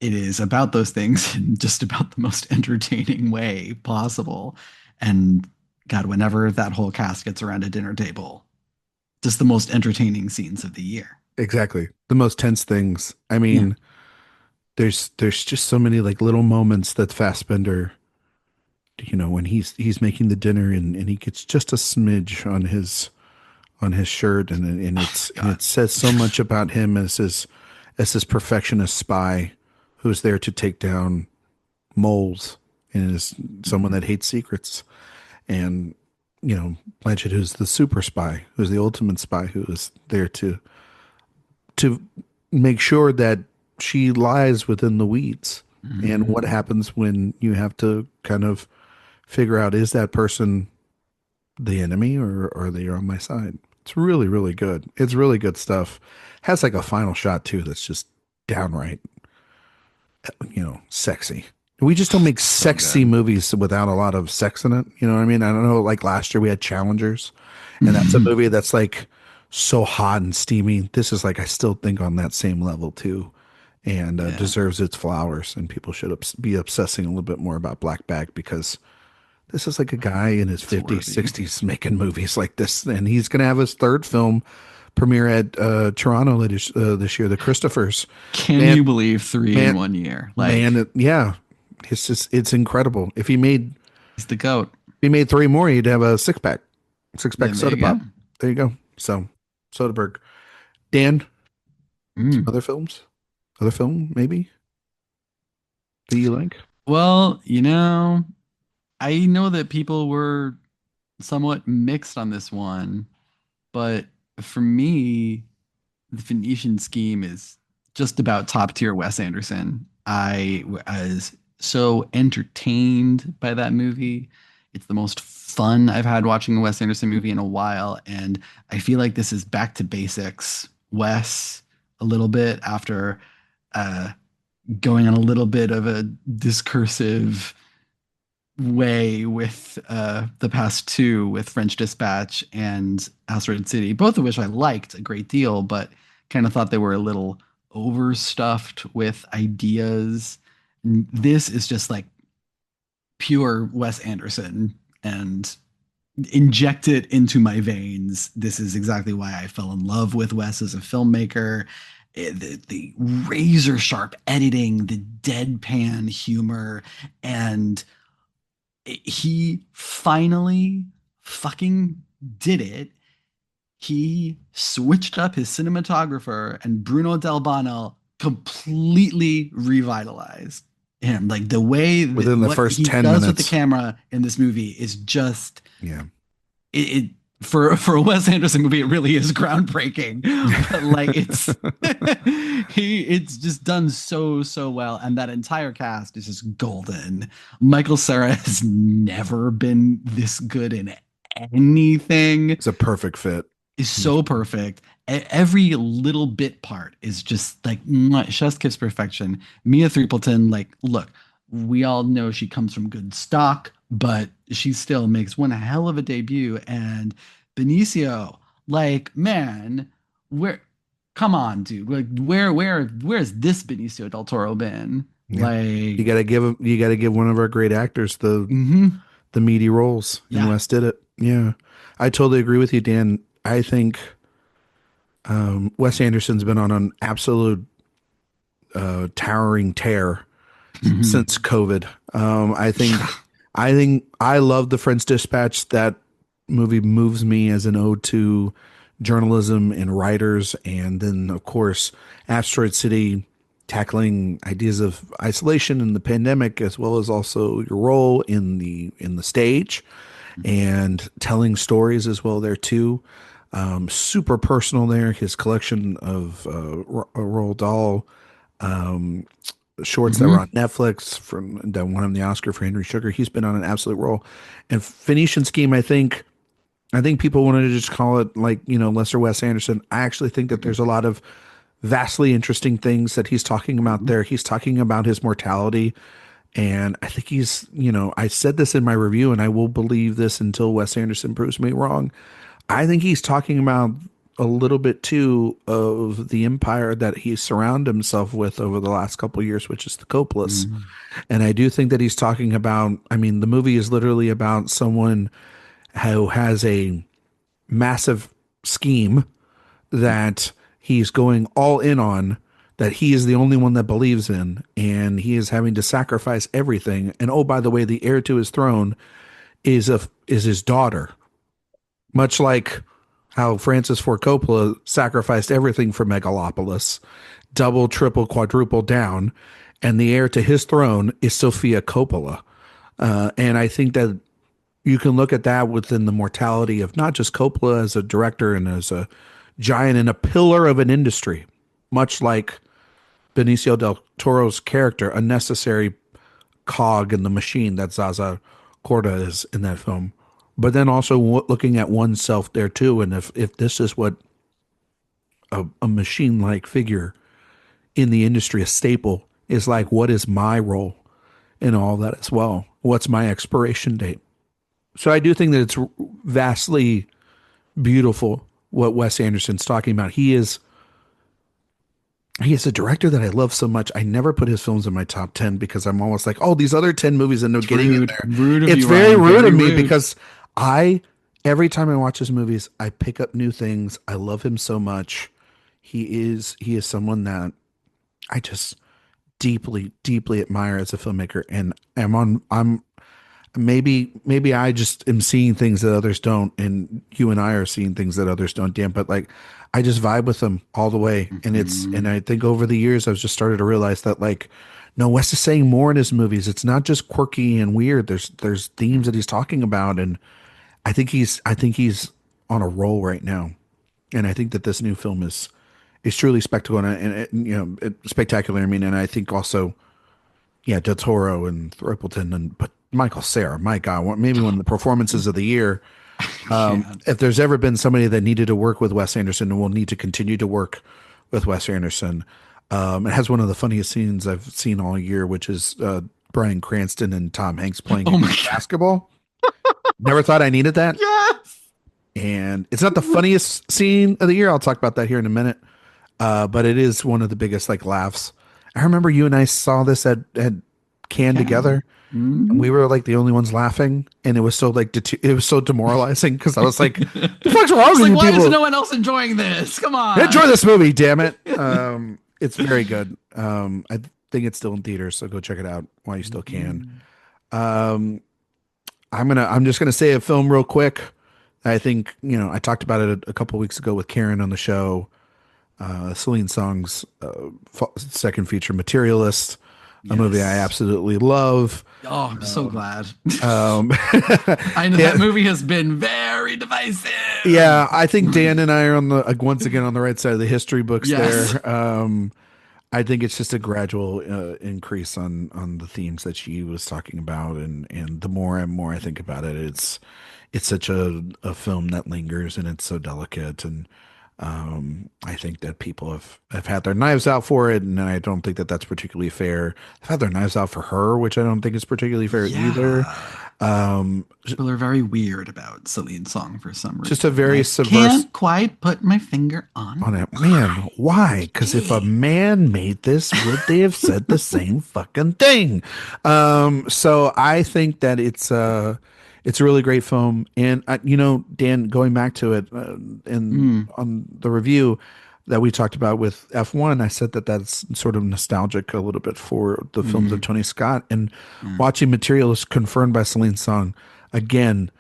it is about those things in just about the most entertaining way possible. And God, whenever that whole cast gets around a dinner table, just the most entertaining scenes of the year. exactly. The most tense things. I Yeah. mean, there's just so many like little moments that Fassbender, when he's making the dinner, and he gets just a smidge on his shirt, and Oh it's and God. it says so much about him as this perfectionist spy who's there to take down moles, and is someone Mhm. that hates secrets. And Blanchett, who's the super spy, who's the ultimate spy, who is there to make sure that she lies within the weeds. And what Mhm. happens when you have to kind of figure out, is that person the enemy, or are they on my side? It's really, really good. It's really good stuff. Has like a final shot too that's just downright, sexy. We just don't make So sexy good. movies without a lot of sex in it. You know what I mean? I don't know. Like last year we had Challengers, and that's a movie that's like so hot and steamy. This is like, I still think on that same level too, and Yeah. deserves its flowers. And people should be obsessing a little bit more about Black Bag, because this is like a guy in his It's 50s, worthy. 60s making movies like this. And he's going to have his third film premiere at Toronto this year, The Christophers. Can Man, you believe three in man, 1 year? Like, yeah. It's incredible. he's the goat. If he made three more, he'd have a six pack Then there soda you go. pop. There you go. So, Soderbergh. Dan, some Mm. other film maybe that you like? Well, I know that people were somewhat mixed on this one, but for me, the Phoenician Scheme is just about top tier Wes Anderson. I was so entertained by that movie. It's the most fun I've had watching a Wes Anderson movie in a while, and I feel like this is back to basics. Wes, a little bit after uh, going on a little bit of a discursive way with the past two, with French Dispatch and Asteroid City, both of which I liked a great deal, but kind of thought they were a little overstuffed with ideas. This is just like pure Wes Anderson and inject it into my veins. This is exactly why I fell in love with Wes as a filmmaker. The razor sharp editing, the deadpan humor, and he finally fucking did it. He switched up his cinematographer, and Bruno Del Bano completely revitalized him. Like the way that within the what first he 10 does with the minutes. camera in this movie is just Yeah. it for a Wes Anderson movie, it really is groundbreaking. But like it's just done so well, and that entire cast is just golden. Michael Cera has never been this good in anything. It's a perfect fit. Is so perfect. Every little bit part is just like chef's kiss perfection. Mia Threepleton, like, look, we all know she comes from good stock, but she still makes one hell of a debut. And Benicio, like, man, where? Come on, dude. Like, where's this Benicio del Toro been? Yeah. Like, You gotta give one of our great actors mhm. the meaty roles, and Yeah. Wes did it. Yeah. I totally agree with you, Dan. I think Wes Anderson's been on an absolute towering tear Mhm. since COVID. I think I love the French Dispatch. That movie moves me as an ode to journalism and writers, and then of course Asteroid City tackling ideas of isolation and the pandemic, as well as also your role in the stage and telling stories as well there too. Super personal there. His collection of Roald Dahl shorts that were Mhm. on Netflix from that won him the Oscar for Henry Sugar. He's been on an absolute roll. And Phoenician Scheme, I think people wanted to just call it like, lesser Wes Anderson. I actually think that there's a lot of vastly interesting things that he's talking about Mhm. there. He's talking about his mortality. And I think I said this in my review, and I will believe this until Wes Anderson proves me wrong. I think he's talking about a little bit too of the empire that he surrounded himself with over the last couple of years, which is the Coppolas. Mhm. And I do think that he's talking about, I mean, the movie is literally about someone who has a massive scheme that he's going all in on, that he is the only one that believes in, and he is having to sacrifice everything. And oh, by the way, the heir to his throne is his daughter, much like how Francis Ford Coppola sacrificed everything for Megalopolis, double, triple, quadruple down, and the heir to his throne is Sofia Coppola. And I think that you can look at that within the mortality of not just Coppola as a director and as a giant and a pillar of an industry, much like Benicio del Toro's character, a necessary cog in the machine that Zaza Corda is in that film. But then also looking at oneself there too, and if this is what a machine like figure in the industry, a staple, is like, what is my role in all that as well? What's my expiration date? So I do think that it's vastly beautiful what Wes Anderson's talking about. He is a director that I love so much. I never put his films in my top 10 because I'm almost like, oh, these other 10 movies end up It's getting in rude. there. Rude of It's you, very Ryan. rude Very of me rude. because every time I watch his movies, I pick up new things. I love him so much. He is someone that I just deeply admire as a filmmaker. And I'm maybe I just am seeing things that others don't, and you and I are seeing things that others don't, Dan. But like, I just vibe with them all the way, and Mhm. I think over the years I've just started to realize that like, no, Wes is saying more in his movies. It's not just quirky and weird. There's themes that he's talking about, and I think he's on a roll right now, and I think that this new film is truly spectacular and spectacular. I mean, and I think also yeah, Del Toro and Throppleton but Michael Cera, my God, maybe one of the performances of the year. Can't. If there's ever been somebody that needed to work with Wes Anderson and will need to continue to work with Wes Anderson, it has one of the funniest scenes I've seen all year, which is Bryan Cranston and Tom Hanks playing Oh my God. basketball. Never thought I needed that. Yes. And it's not the funniest scene of the year. I'll talk about that here in a minute. But it is one of the biggest like laughs. I remember you and I saw this at Cannes Can. together, and Mhm. we were like the only ones laughing, and it was so like it was so demoralizing because I was like, "The fuck's wrong It's with like, you why is people? no one else enjoying this? Come on. Enjoy this movie, damn it!" It's very good. I think it's still in theaters, so go check it out while you still can. Mhm. Um, I'm just gonna say a film real quick. I think I talked about it a couple weeks ago with Karen on the show. Celine Song's second feature, Materialist, a movie I Yes. absolutely love. Oh, I'm so glad. Um, I know that Dan, movie has been very divisive. yeah, I think Dan and I are on the once again on the right side of the history books Yes. there. I think it's just a gradual increase on the themes that she was talking about, and the more and more I think about it, it's such a film that lingers and it's so delicate, and I think that people have had their knives out for it, and I don't think that that's particularly fair. They've had their knives out for her, which I don't think is particularly fair either. Yeah. Um, People are very weird about Celine Song for some just a reason. And very I subversive can't quite put my finger on on it. Man, why. why? Because if a man made this, would they have said the same fucking thing? So I think that it's a really great film. And Dan, going back to it, and Mm, on the review that we talked about with F1, I said that that's sort of nostalgic a little bit for the films of mm, Tony Scott. And mm. watching Material is confirmed by Celine Song again.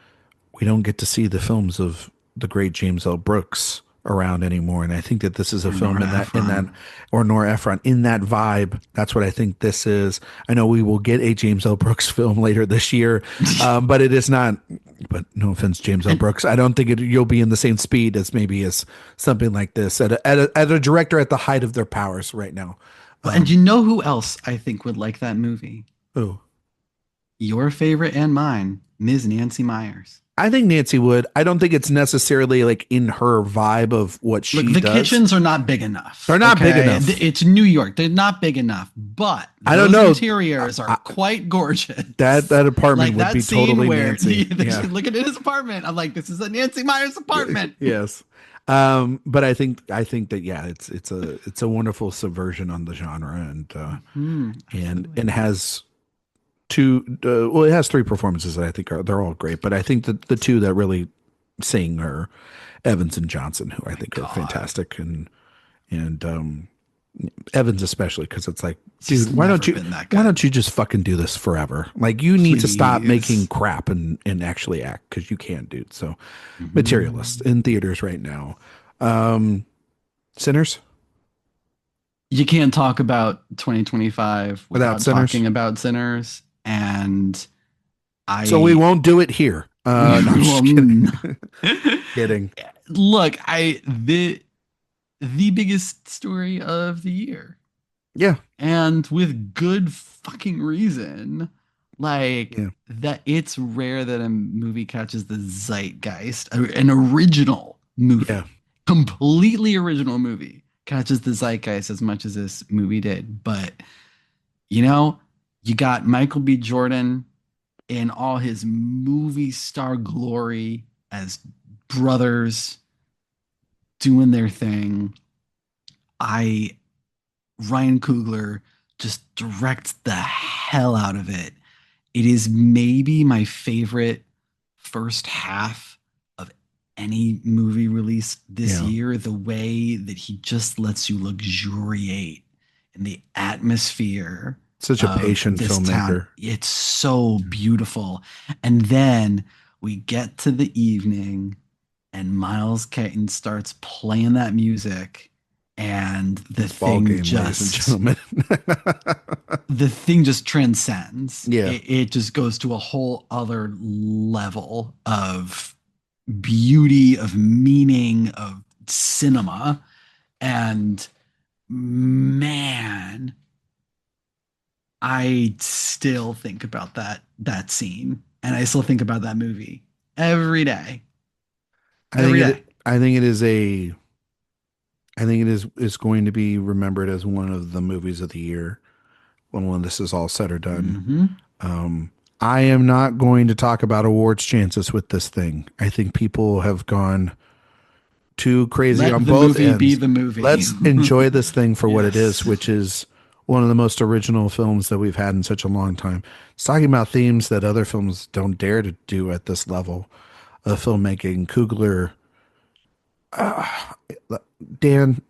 We don't get to see the films of the great James L. Brooks around anymore. And I think that this is a Or film Nora in that, Ephron. or Nora Ephron in that vibe. That's what I think this is. I know we will get a James L. Brooks film later this year, but it is not. But no offense, James L. And Brooks. I don't think you'll be in the same speed as maybe as something like this at a director at the height of their powers right now. and you know who else I think would like that movie? Oh, Your favorite and mine, Ms. Nancy Myers. I think Nancy would. I don't think it's necessarily like in her vibe of what Look, she the does. kitchens are not big enough. They're not big Okay. enough. It's New York. They're not big enough, but I don't those know. interiors are quite gorgeous. That apartment Like would that be scene totally where Nancy. they Yeah. look at his apartment. I'm like, this is a Nancy Myers apartment. Yes. But I think that yeah, it's a wonderful subversion on the genre, and Absolutely. has it has three performances that I think they're all great, but I think that the two that really sing are Evans and Johnson, who I My think are God. fantastic, and Evans especially because it's like, It's just dude, why don't never you been that why good. don't you just fucking do this forever? Like you need to stop making Please. crap and actually act because you can, dude. So Materialist Mhm. in theaters right now. Um, Sinners You can't talk about 2025 without without Sinners. talking about Sinners. And So we I, won't do it here. No, I'm well, just kidding. Kidding. look, the biggest story of the year, Yeah. and with good fucking reason. Like Yeah. that, it's rare that a movie catches the zeitgeist, an original Yeah. movie, completely original movie catches the zeitgeist as much as this movie did. But you know, you got Michael B. Jordan in all his movie star glory as brothers doing their thing. I Ryan Coogler just directs the hell out of it. It is maybe my favorite first half of any movie released this Yeah. year. The way that he just lets you luxuriate in the atmosphere Such a of patient this town. filmmaker. It's so beautiful. And then we get to the evening and Miles Keaton starts playing that music and It's ball game, ladies and gentlemen. the thing just transcends. Yeah. It just goes to a whole other level of beauty, of meaning, of cinema. And man, I still think about that scene, and I still think about that movie every day. I think Every day. I think it is I think it is going to be remembered as one of the movies of the year. when this is all said or done. I am not going to talk about awards chances with this thing. I think people have gone too crazy on both ends. Let the movie be the movie. Let's enjoy this thing for what it is, which is one of the most original films that we've had in such a long time. It's talking about themes that other films don't dare to do at this level of filmmaking. Coogler, Dan,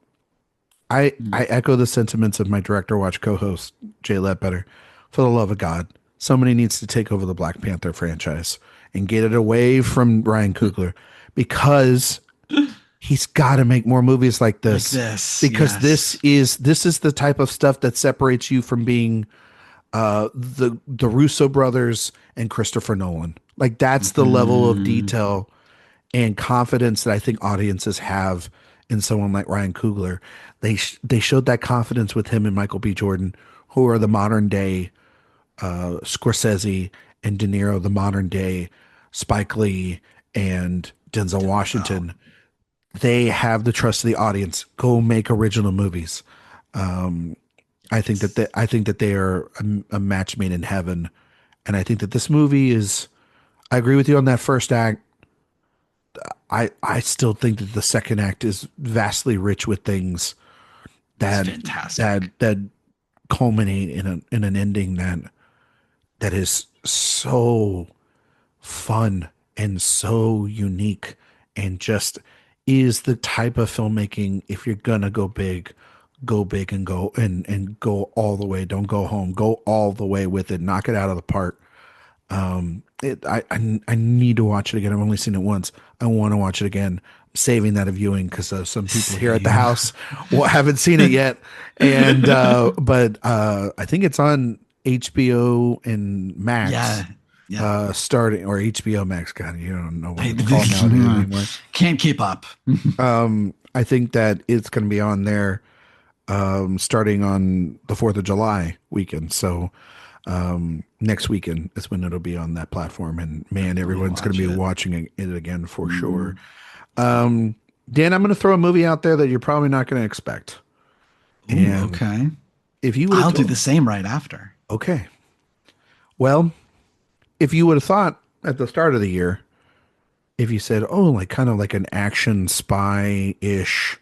I echo the sentiments of my Director Watch co-host, Jay Ledbetter. For the love of God, somebody needs to take over the Black Panther franchise and get it away from Ryan Coogler, because he's got to make more movies like this. Because this is the type of stuff that separates you from being the Russo brothers and Christopher Nolan. Like, that's the level of detail and confidence that I think audiences have in someone like Ryan Coogler. They showed that confidence with him and Michael B. Jordan, who are the modern day Scorsese, and De Niro, the modern day Spike Lee and Denzel Washington. They have the trust of the audience. Go make original movies. I think that they are a match made in heaven, and I think that this movie is. I agree with you on that first act. I still think that the second act is vastly rich with things that culminate in an ending that is so fun and so unique, and just is the type of filmmaking. If you're gonna go big and go all the way. Don't go home. Go all the way with it. Knock it out of the park. I need to watch it again. I've only seen it once. I want to watch it again. I'm saving that a viewing because some people here at the house haven't seen it yet. And but I think it's on HBO and Max. Yeah. Starting, or HBO Max. God, you don't know what it's called nowadays anymore. Can't keep up. I think that it's going to be on there starting on the 4th of July weekend. So next weekend is when it'll be on that platform, and man, everyone's going to be watching it again for sure. Dan, I'm going to throw a movie out there that you're probably not going to expect. Okay. If you I'll do the same right after. Okay. Well, if you would have thought at the start of the year, if you said, oh, like kind of like an action spy-ish,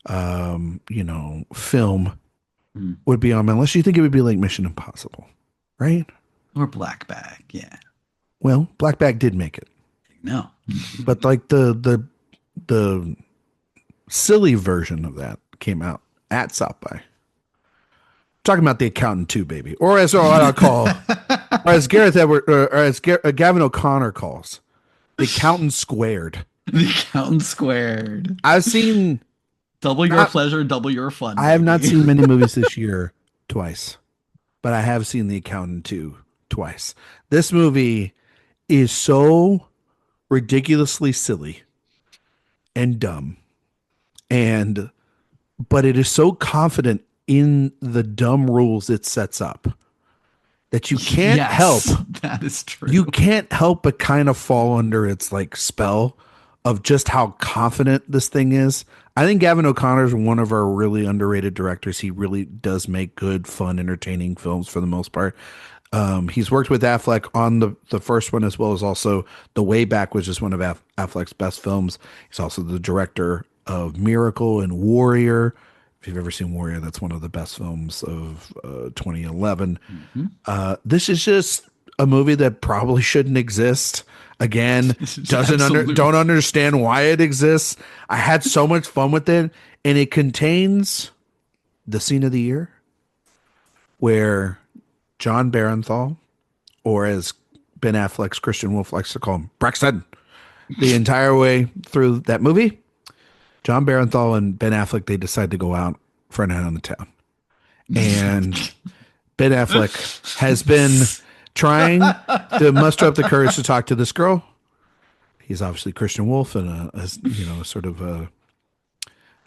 film would be on my list, you think it would be like Mission Impossible, right? Or Black Bag, yeah. Well, Black Bag did make it. No. But like the silly version of that came out at South by. Talking about The Accountant 2, baby. Or as I'll call, or as Gareth Edward, or as Gavin O'Connor calls, The Accountant Squared. The Accountant Squared. I've seen... Double your pleasure, double your fun. I have not seen many movies this year twice, but I have seen The Accountant 2 twice. This movie is so ridiculously silly and dumb, but it is so confident in the dumb rules it sets up that you can't help. That is true. You can't help but kind of fall under its like spell of just how confident this thing is. I think Gavin O'Connor is one of our really underrated directors. He really does make good, fun, entertaining films for the most part. He's worked with Affleck on the first one, as well as also The Way Back, which is one of Affleck's best films. He's also the director of Miracle and Warrior. If you've ever seen Warrior, that's one of the best films of 2011. This is just a movie that probably shouldn't exist. Again, don't understand why it exists. I had so much fun with it, and it contains the scene of the year where John Barenthal, or as Ben Affleck's Christian Wolf likes to call him, Braxton, the entire way through that movie, John Barenthal and Ben Affleck, they decide to go out for a night on the town. And Ben Affleck has been trying to muster up the courage to talk to this girl. He's obviously Christian Wolf and sort of a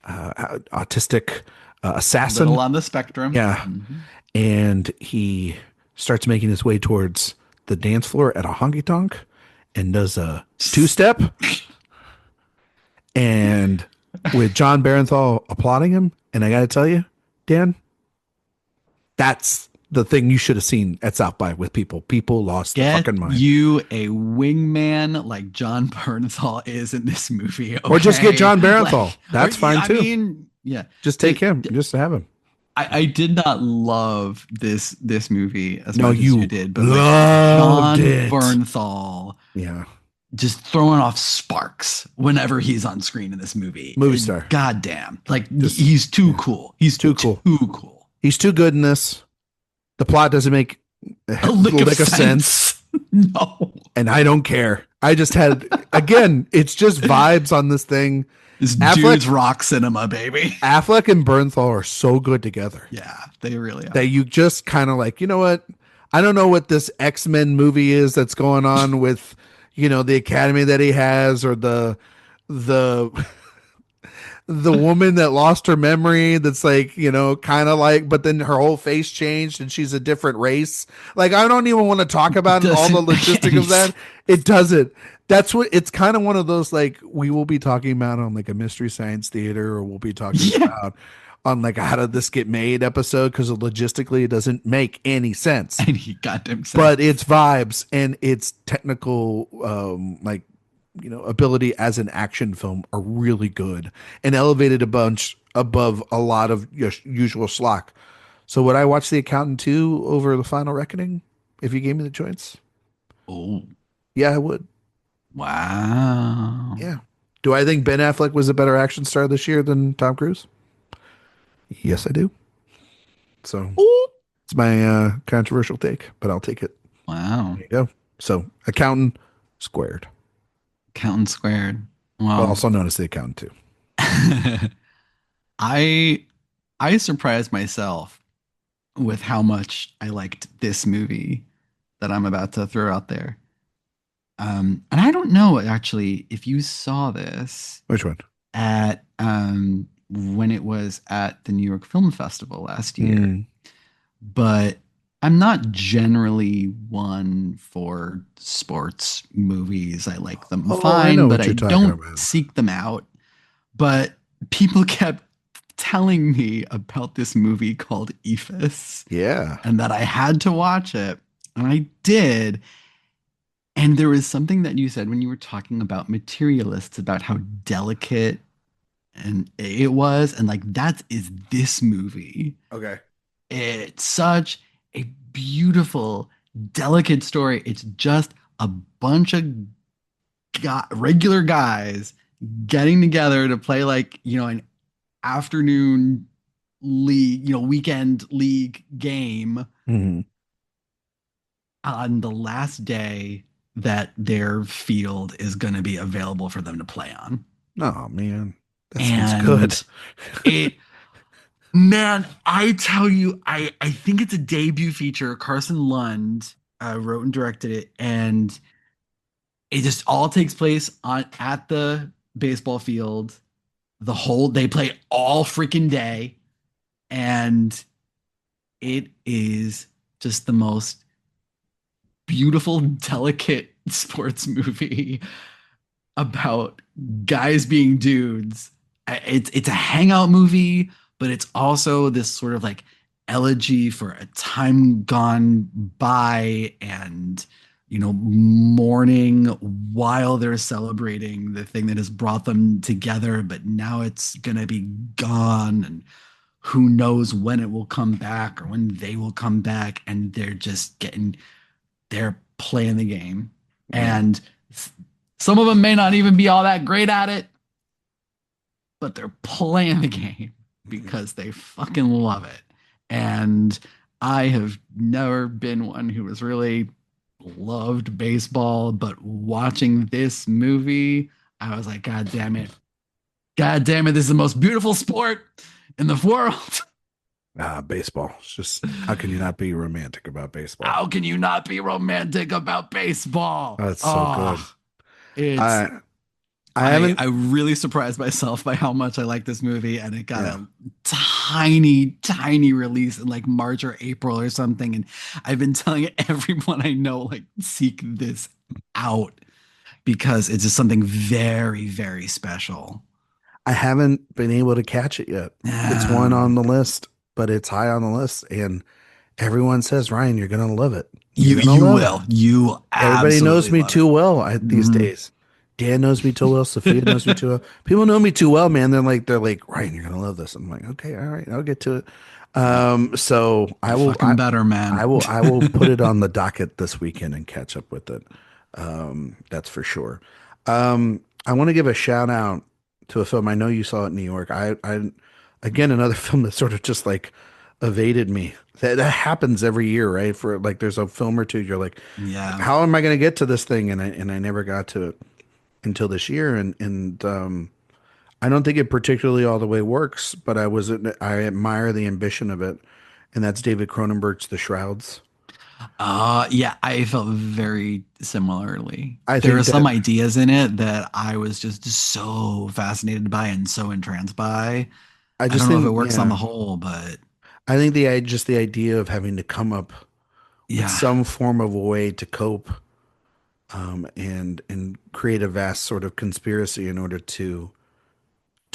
autistic assassin. A little on the spectrum. Yeah. And he starts making his way towards the dance floor at a honky tonk and does a two-step. And with John Barenthal applauding him, and I got to tell you, Dan, that's the thing you should have seen at South by with people. People lost their Get fucking mind. you a wingman like John Bernthal is in this movie, okay? Or just get John Barenthal. Like, That's fine too. I mean, yeah. Just take him. Just to have him. I did not love this movie as No, much as you you did, but like loved John it. Bernthal Yeah. just throwing off sparks whenever he's on screen in this movie. Movie star. God damn. Like he's too cool. He's too cool. Too cool. He's too good in this. The plot doesn't make a lick of sense. No. And I don't care. I just had, again, it's just vibes on this thing. This dude's rock cinema, baby. Affleck and Bernthal are so good together. Yeah, they really are. That you just kind of like, you know what? I don't know what this X-Men movie is that's going on with, you know, the academy that he has, or the woman that lost her memory that's like, you know, kind of like, but then her whole face changed and she's a different race. Like, I don't even want to talk about all the logistics of that. It doesn't. That's what it's kind of one of those, like, we will be talking about on like a Mystery Science Theater, or we'll be talking about on like a How Did This Get Made episode, because logistically it doesn't make any sense. Any goddamn sense. But it's vibes and its technical, like, you know, ability as an action film are really good and elevated a bunch above a lot of your usual schlock. So would I watch The Accountant 2 over The Final Reckoning if you gave me the choice? Oh, yeah, I would. Wow. Yeah. Do I think Ben Affleck was a better action star this year than Tom Cruise? Yes, I do. So it's my controversial take, but I'll take it. Wow. There you go. So Accountant squared. Accountant squared. Wow. Well, also known as The Accountant 2. I surprised myself with how much I liked this movie that I'm about to throw out there. And I don't know actually if you saw this. Which one? At when it was at the New York Film Festival last year. But I'm not generally one for sports movies. I like them fine, but I don't seek them out. But people kept telling me about this movie called Ephus. Yeah. And that I had to watch it. And I did. And there was something that you said when you were talking about Materialists, about how delicate and it was. And like, that is this movie. Okay. It's such a beautiful, delicate story. It's just a bunch of regular guys getting together to play, like, you know, an afternoon league, you know, weekend league game on the last day that their field is going to be available for them to play on. Oh man, that sounds good. Man, I tell you, I think it's a debut feature. Carson Lund wrote and directed it, and it just all takes place at the baseball field. They play all freaking day, and it is just the most beautiful, delicate sports movie about guys being dudes. It's a hangout movie, but it's also this sort of like elegy for a time gone by, and, you know, mourning while they're celebrating the thing that has brought them together, but now it's gonna be gone, and who knows when it will come back or when they will come back. And they're playing the game, and some of them may not even be all that great at it, but they're playing the game because they fucking love it. And I have never been one who has really loved baseball, but watching this movie, I was like, God damn it. God damn it. This is the most beautiful sport in the world. Baseball. It's just, how can you not be romantic about baseball? How can you not be romantic about baseball? Oh, it's so good. I really surprised myself by how much I like this movie, and it got a tiny release in like March or April or something. And I've been telling everyone I know, like, seek this out because it's just something very, very special. I haven't been able to catch it yet. It's one on the list, but it's high on the list, and Everyone says, Ryan, you're gonna love it. You're You gonna you love it. will. You Everybody knows absolutely me love it. too well these Mhm. days. Dan knows me too well. Sophia knows me too well. People know me too well, man. They're like, Ryan, you're gonna love this. I'm like, okay, all right, I'll get to it. So I You will, fucking better, man. I will put it on the docket this weekend and catch up with it. That's for sure. I want to give a shout out to a film. I know you saw it in New York. Again, another film that sort of just like evaded me. That happens every year, right? For like, there's a film or two you're like, Yeah. how am I going to get to this thing? And I never got to it until this year. And I don't think it particularly all the way works, but I admire the ambition of it, and that's David Cronenberg's The Shrouds. Yeah, I felt very similarly. I There are think some that ideas in it that I was just so fascinated by and so entranced by. I I just don't know if it think, works on yeah, the whole, but I think just the idea of having to come up with yeah. some form of a way to cope, and create a vast sort of conspiracy in order to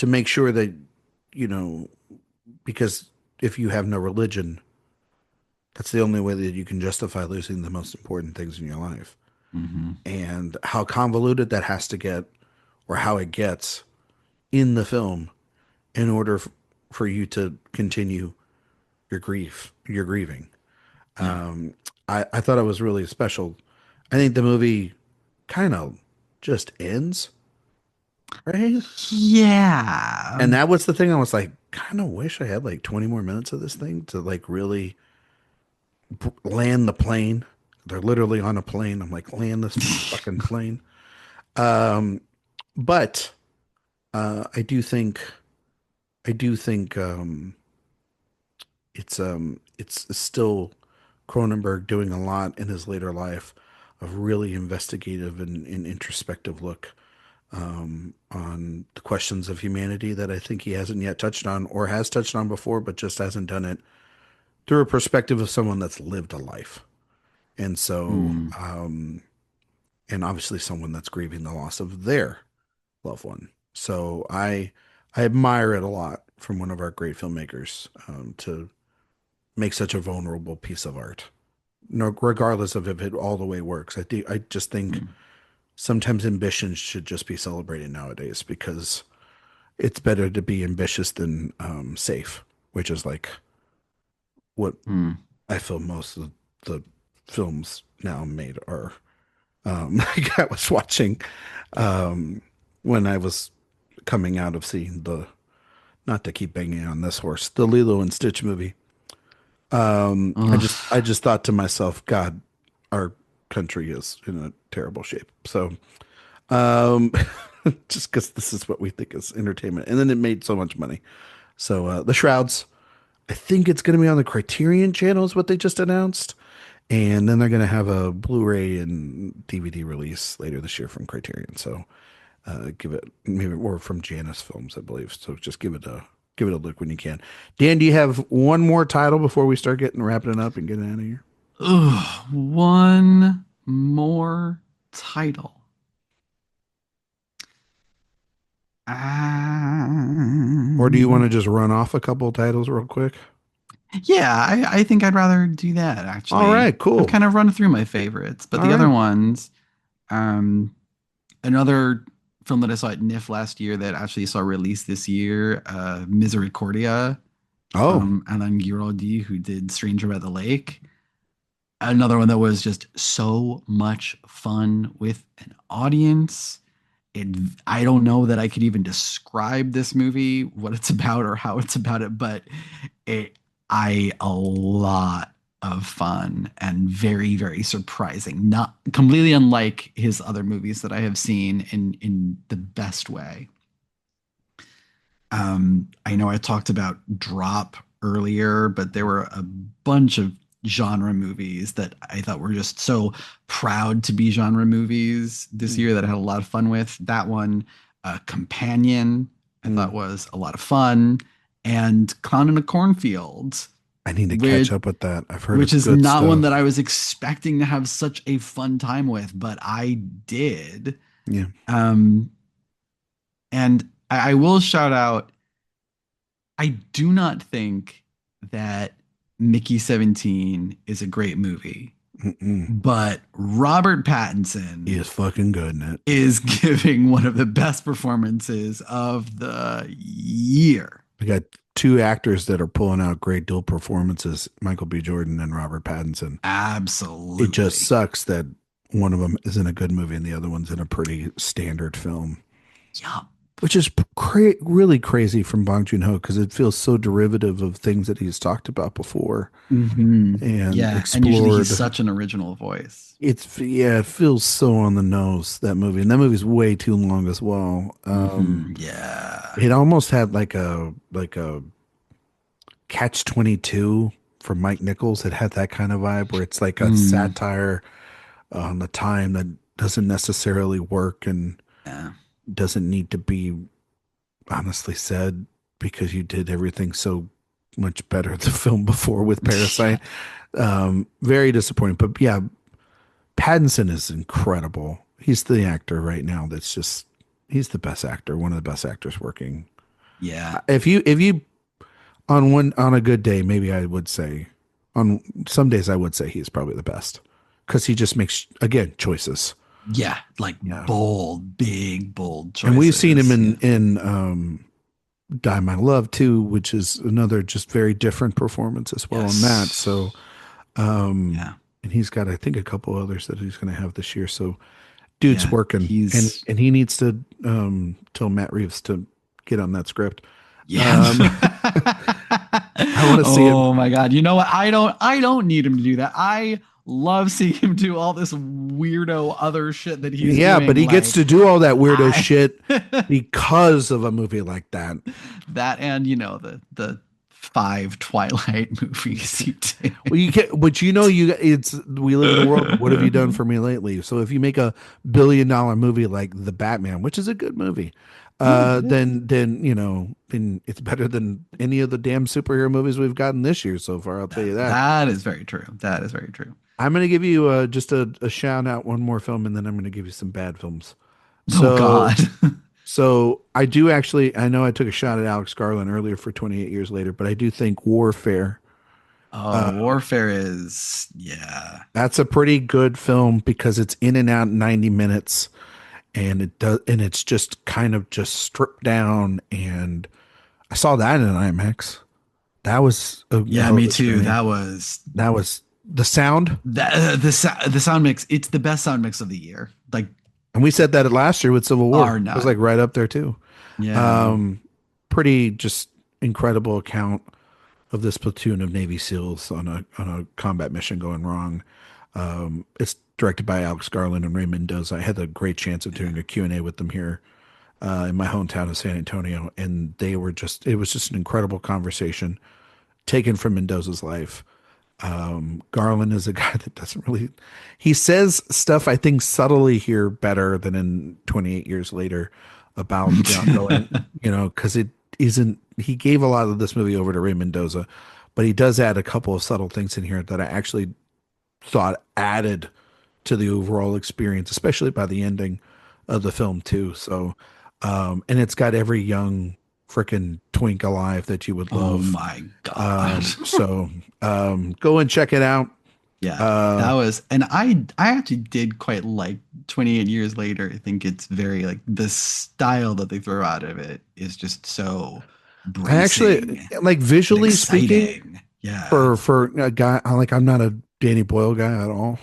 make sure that, you know, because if you have no religion, that's the only way that you can justify losing the most important things in your life. Hmm. And how convoluted that has to get, or how it gets in the film, in order for you to continue your grieving. Yeah. I thought it was really special. I think the movie kind of just ends, right? Yeah. And that was the thing. I was like, kind of wish I had like 20 more minutes of this thing to like really land the plane. They're literally on a plane. I'm like, land this fucking plane. Um, but I do think it's still Cronenberg doing a lot in his later life of really investigative and introspective look on the questions of humanity that I think he hasn't yet touched on, or has touched on before, but just hasn't done it through a perspective of someone that's lived a life. And so, Mm. and obviously someone that's grieving the loss of their loved one. So I admire it a lot from one of our great filmmakers, to make such a vulnerable piece of art. No, regardless of if it all the way works. I just think Mm. sometimes ambition should just be celebrated nowadays, because it's better to be ambitious than safe, which is like what Mm. I feel most of the films now made are. Like I was watching, um, when I was coming out of seeing the, not to keep banging on this horse, the Lilo and Stitch movie. I Ugh. just thought to myself, God, our country is in a terrible shape. So, um, just because this is what we think is entertainment, and then it made so much money. So, the Shrouds, I think it's going to be on the Criterion channel, is what they just announced, and then they're going to have a Blu-ray and DVD release later this year from Criterion. So, give it maybe, or from Janus Films, I believe. So just give it a look when you can. Dan, do you have one more title before we start getting wrapping it up and getting out of here? Ugh. One more title. Or do you want Um, to just run off a couple of titles real quick? yeah, I think I'd rather do that All actually. right, I've cool. kind of run through my favorites, but All the other right. ones, um, another film that I saw at NIF last year that actually saw released this year, Misericordia Oh, from Alain Giraudy, who did Stranger by the Lake. Another one that was just so much fun with an audience. It, I don't know that I could even describe this movie, what it's about or how it's about it, but it, a lot of fun and very, very surprising. Not completely unlike his other movies that I have seen in the best way. I know I talked about Drop earlier, but there were a bunch of genre movies that I thought were just so proud to be genre movies this mm, year that I had a lot of fun with. That one, Companion, I thought mm. was a lot of fun, and Clown in a Cornfield, I need to catch which up with that. I've heard which it's is good not one that stuff. I was expecting to have such a fun time with, but I did. Yeah. Um, and I will shout out, I do not think that Mickey 17 is a great movie, Mm-mm. but Robert He Pattinson is fucking good in it. is giving one of the best performances of the year. We got two actors that are pulling out great dual performances, Michael B. Jordan and Robert Pattinson. It just Absolutely. sucks that one of them is in a good movie and the other one's in a pretty standard film, Yup. which is really crazy from Bong Joon-ho because it feels so derivative of things that he's talked about before and Yeah, and usually he's explored. such an original voice. Yeah, it feels so on the nose, that movie, and that movie's way too long as well. Yeah. It almost had like a Catch 22 from Mike Nichols. It had that kind of vibe where it's like a Mm, satire on the time that doesn't necessarily work and yeah. doesn't need to be honestly said because you did everything so much better the film before with Yeah. Parasite. Very disappointing, but yeah, Pattinson is incredible. He's the actor right now that's just he's the best actor, one of the best actors working. Yeah. If you on a good day, maybe I would say on some days I would say he's probably the best because he just makes again choices. Yeah. Like Yeah, bold, big, bold and we've seen him choices. in Yeah. Die My Love too, which is another just very different performance as well on that. So Yes. um, Yeah. and he's got I think a couple others that he's going to have this year. So dude's Yeah. working, and He's, and he needs to tell Matt Reeves to get on that script. yeah. Um, I want to see him. Oh my God. You know what? I don't need him to do that. I love seeing him do all this weirdo other shit that he's Yeah, but doing. he gets Like to do all that weirdo I shit because of a movie like that. that and the five Twilight movies he Well, you did. can, but you know, you it's we live in a world. What have you done for me lately? So if you make a $1 billion movie like The Batman, which is a good movie, Yeah, it is. then it's better than any of the damn superhero movies we've gotten this year so far. I'll tell That you that. that is very true. That is very true. I'm going to give you just a shout out one more film, and then I'm going to give you some bad films. Oh So God. so I do actually. I know I took a shot at Alex Garland earlier for 28 Years Later, but I do think Warfare. Oh, Warfare is, yeah. That's a pretty good film because it's in and out in 90 minutes and it's just kind of just stripped down and I saw that in IMAX. That was a Yeah, hell of me an too. experience. That was That was the sound. the sound mix. It's the best sound mix of the year. Like, And we said that last year with Civil War. are It was not. like right up there too. Yeah. Um, Pretty just incredible account of this platoon of Navy SEALs on a combat mission going wrong. It's directed by Alex Garland and Ray Mendoza. I had the great chance of doing a Q&A with them here in my hometown of San Antonio, and it was just an incredible conversation taken from Mendoza's life. Garland is a guy that doesn't really, he says stuff I think subtly here better than in 28 Years Later about the ongoing, because it isn't, he gave a lot of this movie over to Ray Mendoza, but he does add a couple of subtle things in here that I actually thought added to the overall experience, especially by the ending of the film too. So, and it's got every young freaking twink alive that you would Oh love. my God. Go and check it out. Yeah, Uh, that was, and I actually did quite like 28 Years Later. I think it's very like the style that they throw out of it is just so I actually bracing like and visually speaking exciting. Yeah. for a guy. I'm not a Danny Boyle guy at all.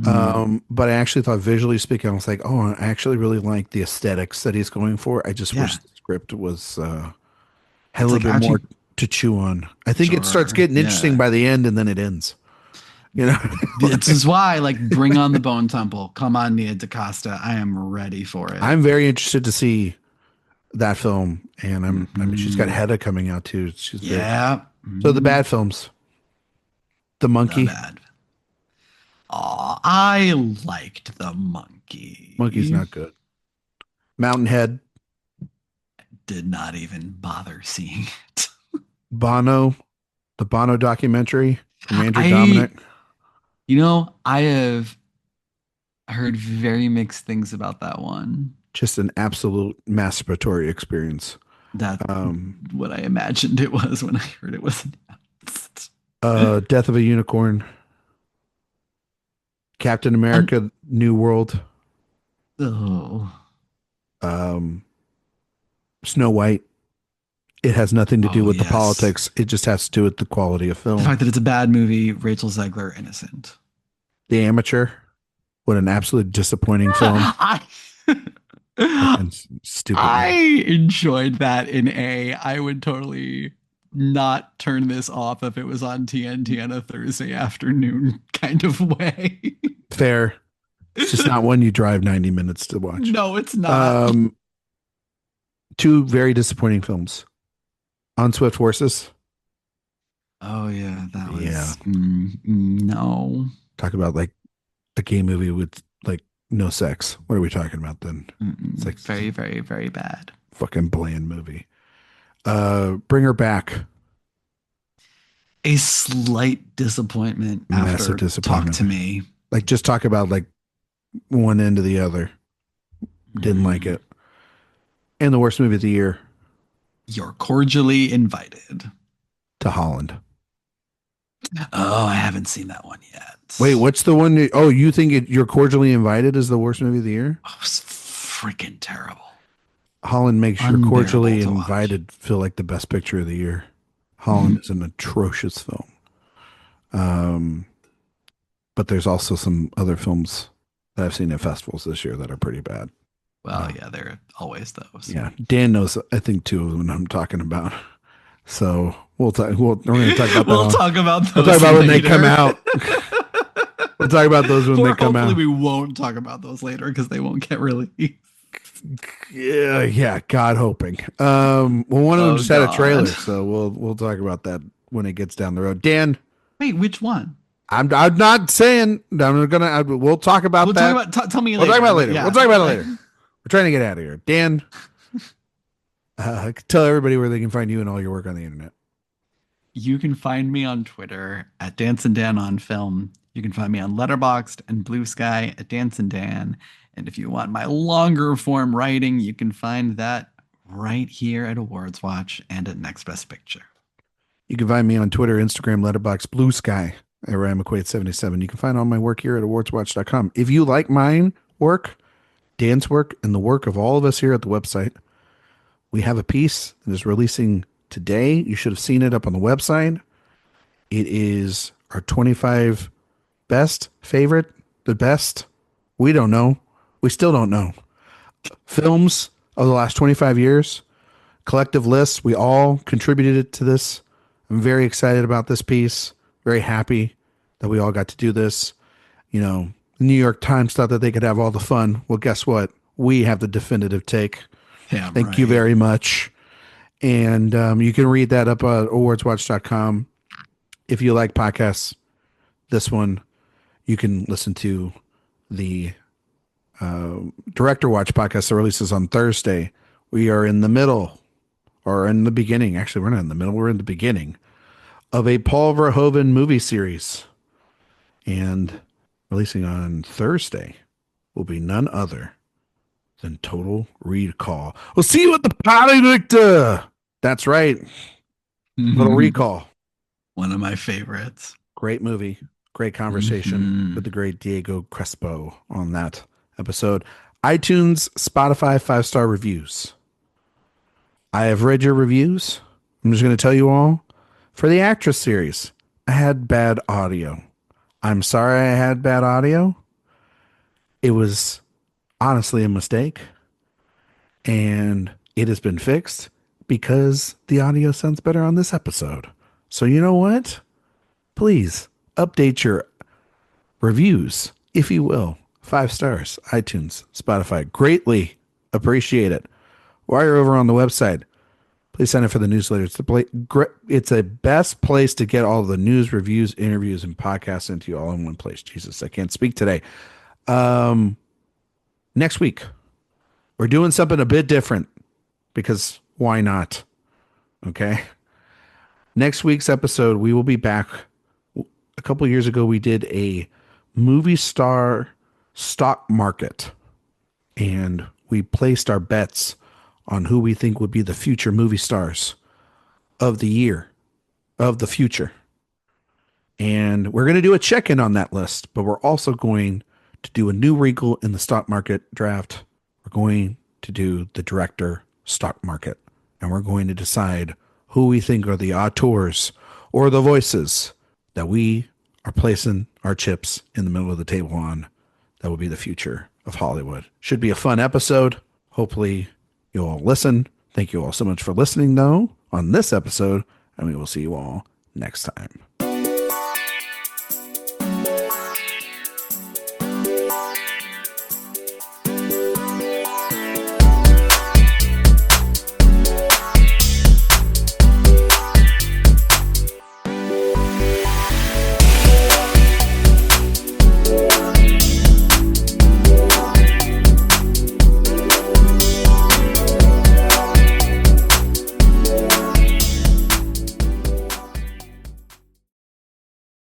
Mm. But I actually thought visually speaking, I was like, oh, I actually really like the aesthetics that he's going for. I just wish Yeah. the script was had a It's little like bit more actually, to chew on. I think it starts sure. getting interesting Yeah. by the end and then it ends. You know, This is why, like, bring on the Bone Temple. Come on, Nia DaCosta. I am ready for it. I'm very interested to see that film, and I mean, she's got Mhm. Hedda coming out too. She's very Yeah. so the Mhm. bad films. The The Monkey. bad. Oh, I liked the Monkey's monkey. not good. Mountain Head. Did not even bother seeing it. Bono. The Bono documentary from Andrew I, Dominic. I have heard very mixed things about that one. Just an absolute masturbatory experience. That's Um, what I imagined it was when I heard it was announced. Death of a Unicorn, Captain Un- America, New World, oh, um, Snow White. It has nothing to do oh with the yes. politics. It just has to do with the quality of The film. fact that it's a bad movie, Rachel Zegler innocent. The Amateur. What an absolute disappointing film. I Fucking stupid I movie. enjoyed that in A. I would totally not turn this off if it was on TNT on a Thursday afternoon kind of way. Fair. It's just not one you drive 90 minutes to watch. No, it's not. Um, two very disappointing films. On Swift Horses. Oh yeah, that Yeah. was no. Talk about like a gay movie with like no sex. What are we talking about then? It's like Very, very, very bad. fucking bland movie. Bring Her Back. A slight disappointment Massive after Talk disappointment. to Me. Like just talk about like one end to the other. Didn't like it. And the worst movie of the year, You're cordially invited. To Holland. Oh, I haven't seen that one yet. Wait, what's the one? Oh, you think You're Cordially Invited is the worst movie of the year? Oh, it's freaking terrible. Holland makes You're Unbearable Cordially to watch. Invited feel like the best picture of the year. Holland is an atrocious film. But there's also some other films that I've seen at festivals this year that are pretty bad. Well, yeah, there are always those. Yeah, Dan knows. I think two of them I'm talking about. So we're going to talk about. We'll talk about those. We'll talk about when they later. come out. We'll talk about those when they come out. Hopefully, we won't talk about those later because they won't get released. Yeah. God hoping. Well, one of them just had a trailer, God. so we'll talk about that when it gets down the road. Dan, Wait, which one? I'm not saying we'll talk about We'll that. talk about. Tell me We'll later. talk about it later. Yeah. We'll talk about it later. We're trying to get out of here. Dan, tell everybody where they can find you and all your work on the internet. You can find me on Twitter at Dance and Dan on Film. You can find me on Letterboxd and Blue Sky at Dance and Dan. And if you want my longer form writing, you can find that right here at AwardsWatch and at Next Best Picture. You can find me on Twitter, Instagram, Letterboxd, Blue Sky at Ryan McQuade 77. You can find all my work here at awardswatch.com. If you like mine work, Dan's work, and the work of all of us here at the website, we have a piece that is releasing today. You should have seen it up on the website. It is our 25 best, favorite, the best. We don't know. We still don't know. Films of the last 25 years, collective lists. We all contributed to this. I'm very excited about this piece. Very happy that we all got to do this. You know, the New York Times thought that they could have all the fun. Well, guess what? We have the definitive take. Yeah, Thank you very much. And you can read that up at awardswatch.com. If you like podcasts, this one, you can listen to the Director Watch podcast that releases on Thursday. We are in the middle, or in the beginning. Actually, we're not in the middle. We're in the beginning of a Paul Verhoeven movie series. And releasing on Thursday will be none other than Total Recall. We'll see you at the Party, Victor. That's right. Total Recall. One of my favorites. Great movie. Great conversation with the great Diego Crespo on that episode. iTunes, Spotify, 5-star reviews. I have read your reviews. I'm just going to tell you all. For the Actress series, I had bad audio. I'm sorry I had bad audio. It was honestly a mistake. And it has been fixed because the audio sounds better on this episode. So you know what? Please update your reviews, if you will. 5 stars, iTunes, Spotify. Greatly appreciate it. While you're over on the website, please sign up for the newsletter. It's a best place to get all the news, reviews, interviews, and podcasts into you all in one place. Jesus, I can't speak today. Next week, we're doing something a bit different because why not? Okay. Next week's episode, we will be back. A couple of years ago, we did a movie star stock market, and we placed our bets on who we think would be the future movie stars of the year, of the future. And we're going to do a check-in on that list, but we're also going to do a new wrinkle in the stock market draft. We're going to do the director stock market, and we're going to decide who we think are the auteurs or the voices that we are placing our chips in the middle of the table on. That will be the future of Hollywood. Should be a fun episode. Hopefully you'll all listen. Thank you all so much for listening, though, on this episode, and we will see you all next time.